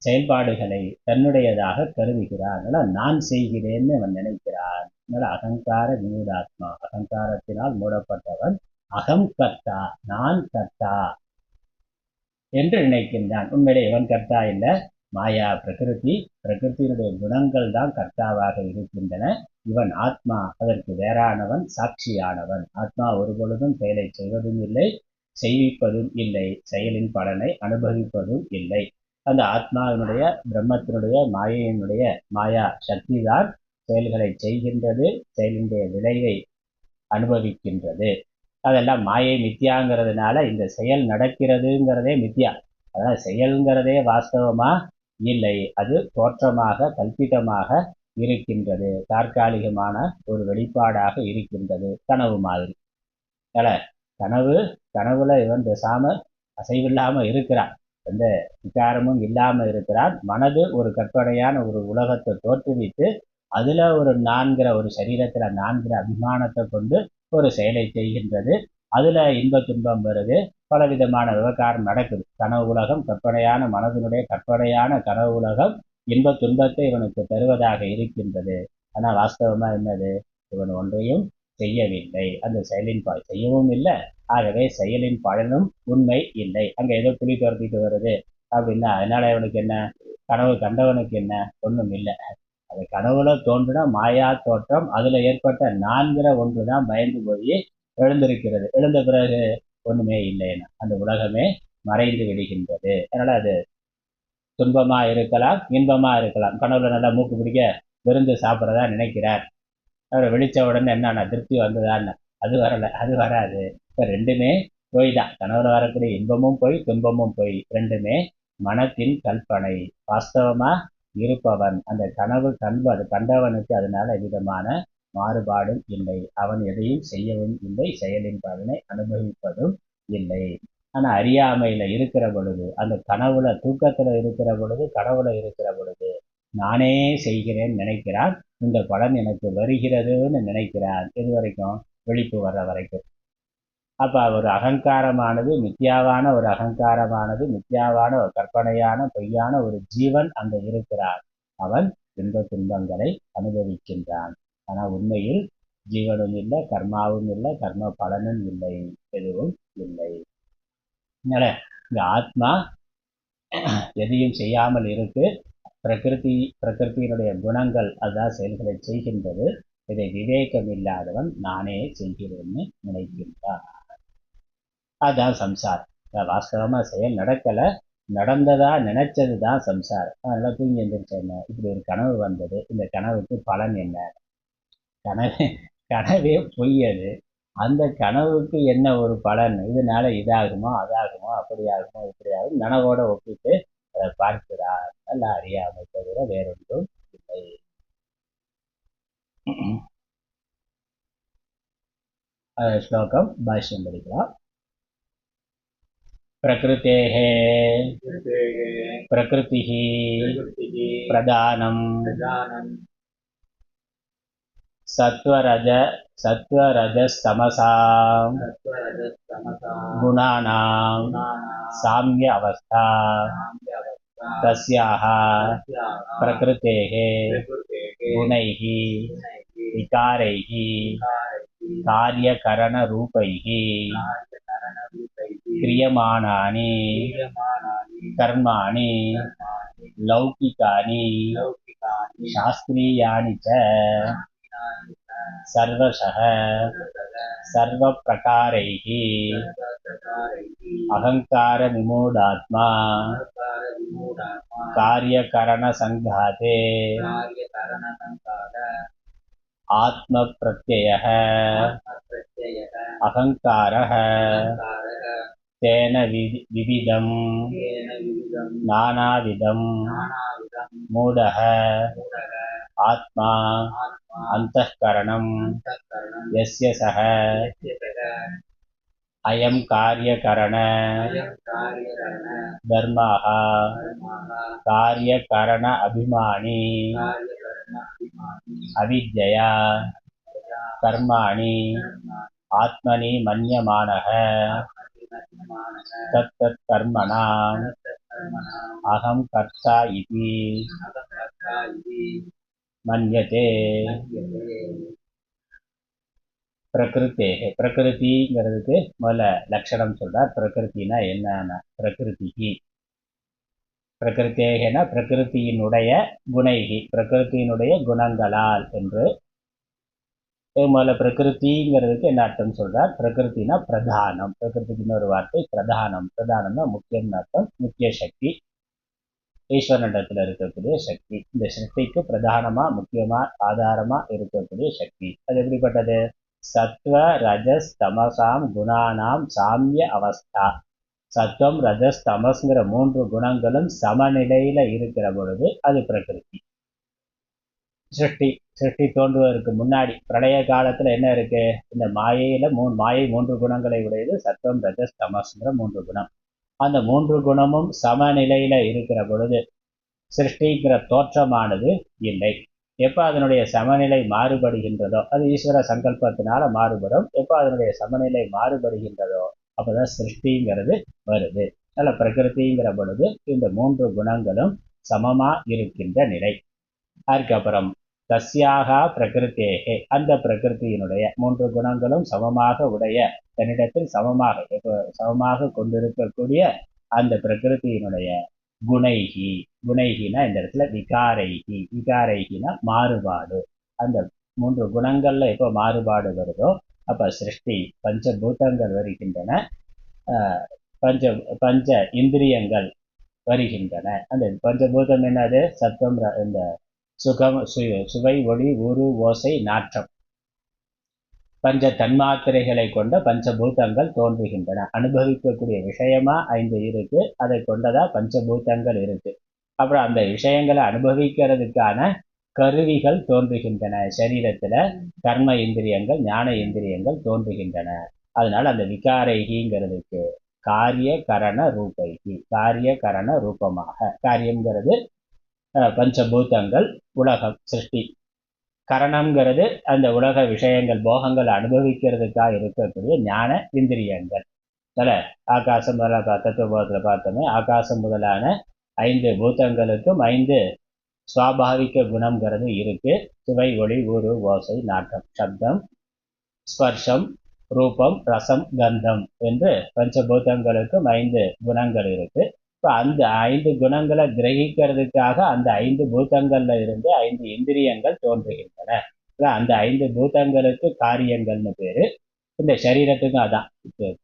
செயல்பாடுகளை தன்னுடையதாக கருதுகிறான். அதனால நான் செய்கிறேன்னு அவன் நினைக்கிறான். அதனால அகங்கார விமூடாத்மா, அகங்காரத்தினால் மூடப்பட்டவன் அகம் கர்த்தா, நான் கர்த்தா என்று நினைக்கின்றான். உண்மையிலே இவன் கர்த்தா இல்லை, மாயா பிரகிருதி, பிரகிருத்தினுடைய குணங்கள் தான் கர்த்தாவாக இருக்கின்றன. இவன் ஆத்மா, அதற்கு வேறானவன், சாட்சியானவன். ஆத்மா ஒரு பொழுதும் செயலை செய்வதும் இல்லை, செய்விப்பதும் இல்லை, செயலின் பலனை அனுபவிப்பதும் இல்லை. அந்த ஆத்மாவினுடைய, பிரம்மத்தினுடைய, மாயையினுடைய மாயா சக்தி தான் செயல்களை செய்கின்றது, செயலினுடைய விளைவை அனுபவிக்கின்றது. அதெல்லாம் மாயை மித்தியாங்கிறதுனால இந்த செயல் நடக்கிறதுங்கிறதே மித்தியா. அதனால செயல்ங்கிறதே வாஸ்தவமா இல்லை, அது தோற்றமாக கல்பிதமாக இருக்கின்றது, தற்காலிகமான ஒரு வெளிப்பாடாக இருக்கின்றது, கனவு மாதிரி. கனவு கனவுல இவன் பேசாம அசைவில்லாம இருக்கிறான், எந்த விகாரமும் இல்லாம இருக்கிறான். மனது ஒரு கற்பனையான ஒரு உலகத்தை தோற்றுவித்து அதுல ஒரு நான்கிற ஒரு சரீரத்துல நான்கிற அபிமானத்தை கொண்டு ஒரு செயலை செய்கின்றது. அதுல இன்ப துன்பம் வருது, பலவிதமான விவகாரம் நடக்குது. கனவு உலகம் கற்பனையான மனதினுடைய கற்பனையான கனவு உலகம் இன்ப துன்பத்தை இவனுக்கு தருவதாக இருக்கின்றது. ஆனா வாஸ்தவமா என்னது, இவன் ஒன்றையும் செய்யவில்லை, அந்த செயலின் செய்யவும் இல்லை, ஆகவே செயலின் பலனும் உண்மை இல்லை. அங்க ஏதோ புலி துரத்திட்டு வருது அப்படின்னா அதனால இவனுக்கு என்ன, கனவு கண்டவனுக்கு என்ன, ஒண்ணும் இல்லை. அது கனவுல தோன்றுன மாயா தோற்றம், அதுல ஏற்பட்ட நான்கிற ஒன்றுதான் பயந்து போய் எழுந்திருக்கிறது. எழுந்த பிறகு ஒண்ணுமே இல்லைன்னா அந்த உலகமே மறைந்து விடுகின்றது. அதனால அது துன்பமா இருக்கலாம், இன்பமா இருக்கலாம். கனவுல நல்லா மூக்கு பிடிக்க விருந்து சாப்பிட்றதா நினைக்கிறார், அவரை வெளிச்ச உடனே என்னன்னா திருப்தி வந்ததான்னு, அது வரல, அது வராது. இப்ப ரெண்டுமே பொய் தான். கனவுல வரக்கூடிய இன்பமும் பொய், துன்பமும் பொய், ரெண்டுமே மனத்தின் கற்பனை. வாஸ்தவமா இருப்பவன் அந்த கனவு அது கண்டவனுக்கு அதனால எவ்விதமான மாறுபாடும் இல்லை, அவன் எதையும் செய்யவும் இல்லை, செயலின் பலனை அனுபவிப்பதும் இல்லை. ஆனா அறியாமையில இருக்கிற பொழுது, அந்த கனவுல தூக்கத்துல இருக்கிற பொழுது, கனவுல இருக்கிற பொழுது நானே செய்கிறேன்னு நினைக்கிறான், இந்த பலன் எனக்கு வருகிறதுன்னு நினைக்கிறான். இது வரைக்கும் விழிப்பு வர்ற வரைக்கும். அப்ப ஒரு அகங்காரமானது மித்யாவான ஒரு அகங்காரமானது மித்யாவான ஒரு கற்பனையான பொய்யான ஒரு ஜீவன் அங்க இருக்கிறான். அவன் இன்ப துன்பங்களை அனுபவிக்கின்றான். ஆனா உண்மையில் ஜீவனும் இல்லை, கர்மாவும் இல்லை, கர்ம பலனும் இல்லை, எதுவும் இல்லை. அதனால இந்த ஆத்மா எதையும் செய்யாமல் இருக்கு. பிரகிருத்தியினுடைய குணங்கள் அதான் செயல்களை செய்கின்றது. இதை விவேகம் இல்லாதவன் நானே செய்கிறேன்னு நினைக்கின்றான். அதுதான் சம்சாரம். வாஸ்தவமா செயல் நடக்கல, நடந்ததா நினைச்சதுதான் சம்சாரம். அதனால தூங்கி எந்திரிச்சேன், இப்படி ஒரு கனவு வந்தது, இந்த கனவுக்கு பலன் என்ன, கனவே பொய்யது, அந்த கனவுக்கு என்ன ஒரு பலன், இதனால இதாகுமோ அதாகுமோ அப்படி ஆகுமோ இப்படி ஆகும், நனவோட ஒப்பிட்டு அதை பார்க்கிறார். நல்ல அறியாமை தவிர வேறொன்றும் இல்லை. ஸ்லோகம் பாஷ்யம் படிக்கலாம். பிரகிருதேஹ பிரகிருதிஹ பிரதானம் சத்வரஜஸ்தமசாம் குணானாம் சாம்ய அவஸ்தா தஸ்யாஹ பிரகிருதேஹ குணைஹ விகாரைஹ காரியகரண ரூபைஹ கிரியமானானி கர்மாணி லௌகிகானி சாஸ்திரியாணி ச சர்வசஹ சர்வப்ரகாரைஹ அகங்கார விமூடாத்மா காரியகரண சங்காதே ஆத்ம பிரத்யயः அகங்காரः தேன விவிதம் நானாவிதம் மூடः ஆத்மா அந்தఃகரணம் யஸ்ய சஹ அயம் காரியகரண தர்மः காரியகரண அபிமானி அவித்யயா கர்மாணி ஆத்மனி மன்யமானः தத்தத் கர்மணாம் அகம் கர்த்தா இதி மன்யதே. பிரகிருத்தே, பிரகிருதிங்கிறதுக்கு முதல்ல லட்சணம் சொல்றார். பிரகிருத்தினா என்னன்னா, பிரகிருதி பிரகிருத்தேகன பிரகிருத்தியினுடைய குணைகி, பிரகிருத்தியினுடைய குணங்களால் என்று. முதல்ல பிரகிருதிங்கிறதுக்கு என்ன அர்த்தம் சொல்றார். பிரகிருத்தினா பிரதானம், பிரகிருதிக்கு இன்னொரு வார்த்தை பிரதானம். பிரதானம்னா முக்கியம் அர்த்தம், முக்கிய சக்தி, ஈஸ்வரனிடத்துல இருக்கக்கூடிய சக்தி. இந்த சக்திக்கு பிரதானமா முக்கியமா ஆதாரமா இருக்கக்கூடிய சக்தி. அது எப்படிப்பட்டது, சத்வ ரஜஸ் தமசாம் குணானாம் சாமிய அவஸ்தா. சத்துவம் ரஜஸ் தமஸ்ங்கிற 3 குணங்களும் சமநிலையில இருக்கிற பொழுது அது பிரகிருதி. சிருஷ்டி தோன்றுவதற்கு முன்னாடி பிரளய காலத்துல என்ன இருக்கு? இந்த மாயையில மாயை 3 குணங்களை உடையது. சத்துவம் ரஜஸ் தமஸ்ங்கிற 3 குணம். அந்த 3 குணமும் சமநிலையில இருக்கிற பொழுது சிருஷ்டிங்கிற தோற்றமானது இல்லை. எப்ப அதனுடைய சமநிலை மாறுபடுகின்றதோ, அது ஈஸ்வர சங்கல்பத்தினால மாறுபடும். எப்ப அதனுடைய சமநிலை மாறுபடுகின்றதோ அப்பதான் சிருஷ்டிங்கிறது வருது. நல்ல பிரகிருதிங்கிற பொழுது இந்த 3 குணங்களும் சமமா இருக்கின்ற நிலை. அதுக்கப்புறம் தஸ்யாக பிரகிருத்தேகே, அந்த பிரகிருத்தியினுடைய 3 குணங்களும் சமமாக உடைய தன்னிடத்தில் சமமாக கொண்டிருக்கக்கூடிய அந்த பிரகிருத்தியினுடைய குணைகி, குணைகினா இந்த இடத்துல விகாரைகி, விகாரைகினா மாறுபாடு. அந்த 3 குணங்கள்ல எப்போ மாறுபாடு வருதோ அப்ப சிருஷ்டி, பஞ்சபூதங்கள் வருகின்றன, பஞ்ச பஞ்ச இந்திரியங்கள் வருகின்றன. அந்த பஞ்சபூதம் என்னது? சத்தம், இந்த சுகம், சுவை, ஒளி, ஊறு, ஓசை, நாற்றம், பஞ்ச தன்மாத்திரைகளை கொண்ட பஞ்சபூதங்கள் தோன்றுகின்றன. அனுபவிக்கக்கூடிய விஷயமா 5 இருக்கு, அதை கொண்டதா பஞ்சபூதங்கள் இருக்கு. அப்புறம் அந்த விஷயங்களை அனுபவிக்கிறதுக்கான கருவிகள் தோன்றுகின்றன. சரீரத்துல கர்ம இந்திரியங்கள், ஞான இந்திரியங்கள் தோன்றுகின்றன. அதனால அந்த விகாரைகிங்கிறதுக்கு காரிய கரண ரூபைகி, காரிய கரண ரூபமாக, காரியம்ங்கிறது பஞ்சபூதங்கள், உலகம், சிருஷ்டி. கரணம்ங்கிறது அந்த உலக விஷயங்கள், போகங்கள் அனுபவிக்கிறதுக்காக இருக்கக்கூடிய ஞான இந்திரியங்கள். ஆகாசம் முதலான தத்துவபோதத்துல பார்த்தோமே, ஆகாசம் முதலான 5 பூதங்களுக்கும் 5 சுவாபாவிக குணம்ங்கிறது இருக்கு. சுவை, ஒளி, ஊறு, ஓசை, நாட்டம், சப்தம், ஸ்பர்ஷம், ரூபம், ரசம், கந்தம் என்று பஞ்சபூதங்களுக்கும் 5 குணங்கள் இருக்கு. இப்போ அந்த 5 குணங்களை கிரகிக்கிறதுக்காக அந்த 5 பூதங்கள்ல இருந்து 5 இந்திரியங்கள் தோன்றுகின்றன. அந்த 5 பூதங்களுக்கு காரியங்கள்னு பேரு. இந்த சரீரத்துக்கும் அதான்.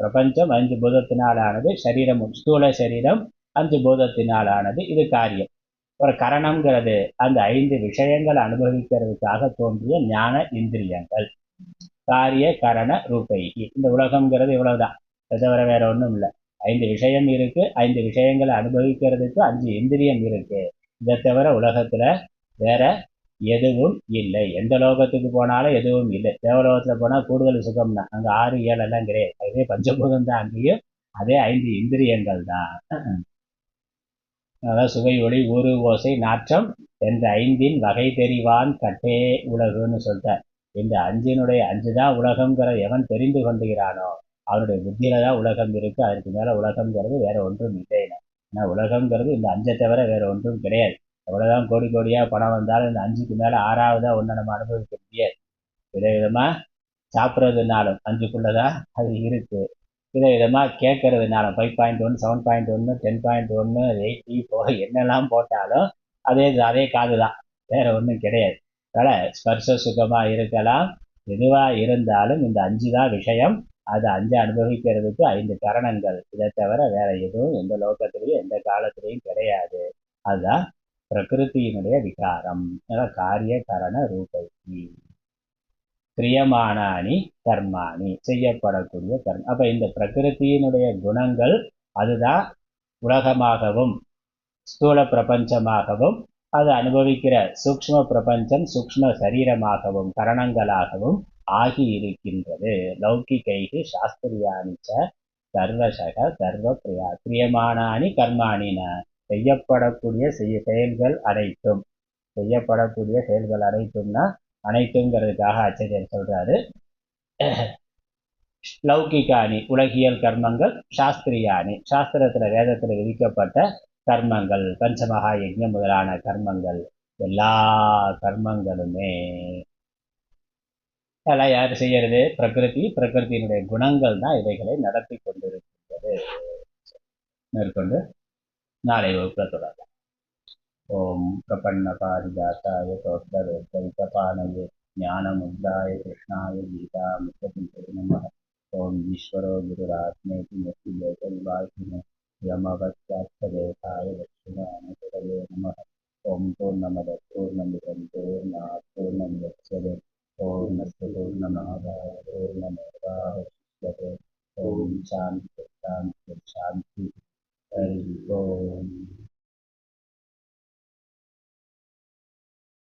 பிரபஞ்சம் 5 பூதத்தினாலானது, சரீரம் ஸ்தூல சரீரம் 5 பூதத்தினாலானது, இது காரியம். ஒரு கரணம்ங்கிறது அந்த 5 விஷயங்கள் அனுபவிக்கிறதுக்காக தோன்றிய ஞான இந்திரியங்கள். காரிய கரண ரூபைகி. இந்த உலகம்ங்கிறது இவ்வளவுதான், இதை தவிர வேற ஒன்றும் இல்லை. 5 விஷயம் இருக்கு, 5 விஷயங்களை அனுபவிக்கிறதுக்கு 5 இந்திரியம் இருக்கு. இதை தவிர உலகத்துல வேற எதுவும் இல்லை. எந்த லோகத்துக்கு போனாலும் எதுவும் இல்லை. தேவலோகத்துல போனா கூடுதல் சுகம்னா அங்க 6, 7 எல்லாம் கிடையாது. அதே பஞ்சபூதம் தான் அங்கேயும், அதே 5 இந்திரியங்கள் தான். அதாவது சுவை, ஒளி, ஊறு, ஓசை, நாற்றம் என்ற 5 வகை தெரிவான் கட்டே உலகுன்னு சொல்லிட்டார். இந்த 5 தான் உலகம்ங்கிற எவன் தெரிந்து கொண்டுகிறானோ அவனுடைய புத்தியில தான் உலகம் இருக்கு. அதுக்கு மேல உலகம்ங்கிறது வேற ஒன்றும் இல்லைன்னா. ஆனா உலகம்ங்கிறது இந்த 5 தவிர வேற ஒன்றும் கிடையாது. எவ்வளவுதான் கோடி கோடியா பணம் வந்தாலும் இந்த 5க்கு மேல 6ஆவதா ஒண்ணு நம்ம அனுபவிக்க முடியாது. விதவிதமா சாப்பிட்றதுனாலும் 5க்குள்ளதான் அது இருக்கு. விதவிதமா கேட்கறதுனால 5.1, 7.1, 10.1, 80 போக என்னெல்லாம் போட்டாலும் அதே காதுதான், வேற ஒன்றும் கிடையாது. அதனால ஸ்பர்ச சுகமா இருக்கலாம், எதுவா இருந்தாலும் இந்த 5 தான் விஷயம். அது 5 அனுபவிக்கிறதுக்கு 5 கரணங்கள். இதை தவிர வேற எதுவும் எந்த லோகத்திலையும் எந்த காலத்திலையும் கிடையாது. அதுதான் பிரகிருத்தியினுடைய விகாரம். காரிய கரண ரூபைகி. கிரியமானானி கர்மாணி, செய்யப்படக்கூடிய கர்மம். அப்ப இந்த பிரகிருத்தியினுடைய குணங்கள் அதுதான் உலகமாகவும் ஸ்தூல பிரபஞ்சமாகவும், அது அனுபவிக்கிற சூக்ஷ்ம பிரபஞ்சம் சூக்ஷ்ம சரீரமாகவும் கரணங்களாகவும் ஆகி இருக்கின்றது. லௌகிகைகி சாஸ்திரியானிச்ச சர்வசக சர்வ பிரியா பிரியமானானி கர்மாணின, செய்யப்படக்கூடிய செயல்கள் அனைத்தும், செய்யப்படக்கூடிய செயல்கள் அனைத்தும்னா அனைத்துங்கிறதுக்காக ஆச்சரியர் சொல்றாரு. லௌகிகானி உலகியல் கர்மங்கள், சாஸ்திரியானி சாஸ்திரத்துல வேதத்துல விதிக்கப்பட்ட கர்மங்கள், பஞ்சமகா யஜ்ஞம் முதலான கர்மங்கள், எல்லா கர்மங்களுமே அதெல்லாம் யாரு செய்யறது? பிரகிருதி. பிரகிருத்தியினுடைய குணங்கள் தான் இவைகளை நடத்தி கொண்டிருக்கின்றது. மேற்கொண்டு நாளை வகுப்புல தொடரலாம். ஓம் பிரபன்ன பாரிஜாத்தாய தோற்றபானயே ஞானமுத்தாய கிருஷ்ணாய கீதா முக்தி நமः. ஓம் ஈஸ்வரோ குருராத்மேதி மூர்த்தியோகவிவாகினே யமவத்யாத்மதேகாய லட்சுமணே நமः. ஓம் பூர்ணமத பூர்ணமிதம் பூர்ணாத் பூர்ணமுதச்யதே பூர்ணஸ்ய பூர்ணமாதாய பூர்ணமேவாவசிஷ்யதே. ஓம் சாந்தி சாந்தி சாந்தி. ஹரி ஓம்.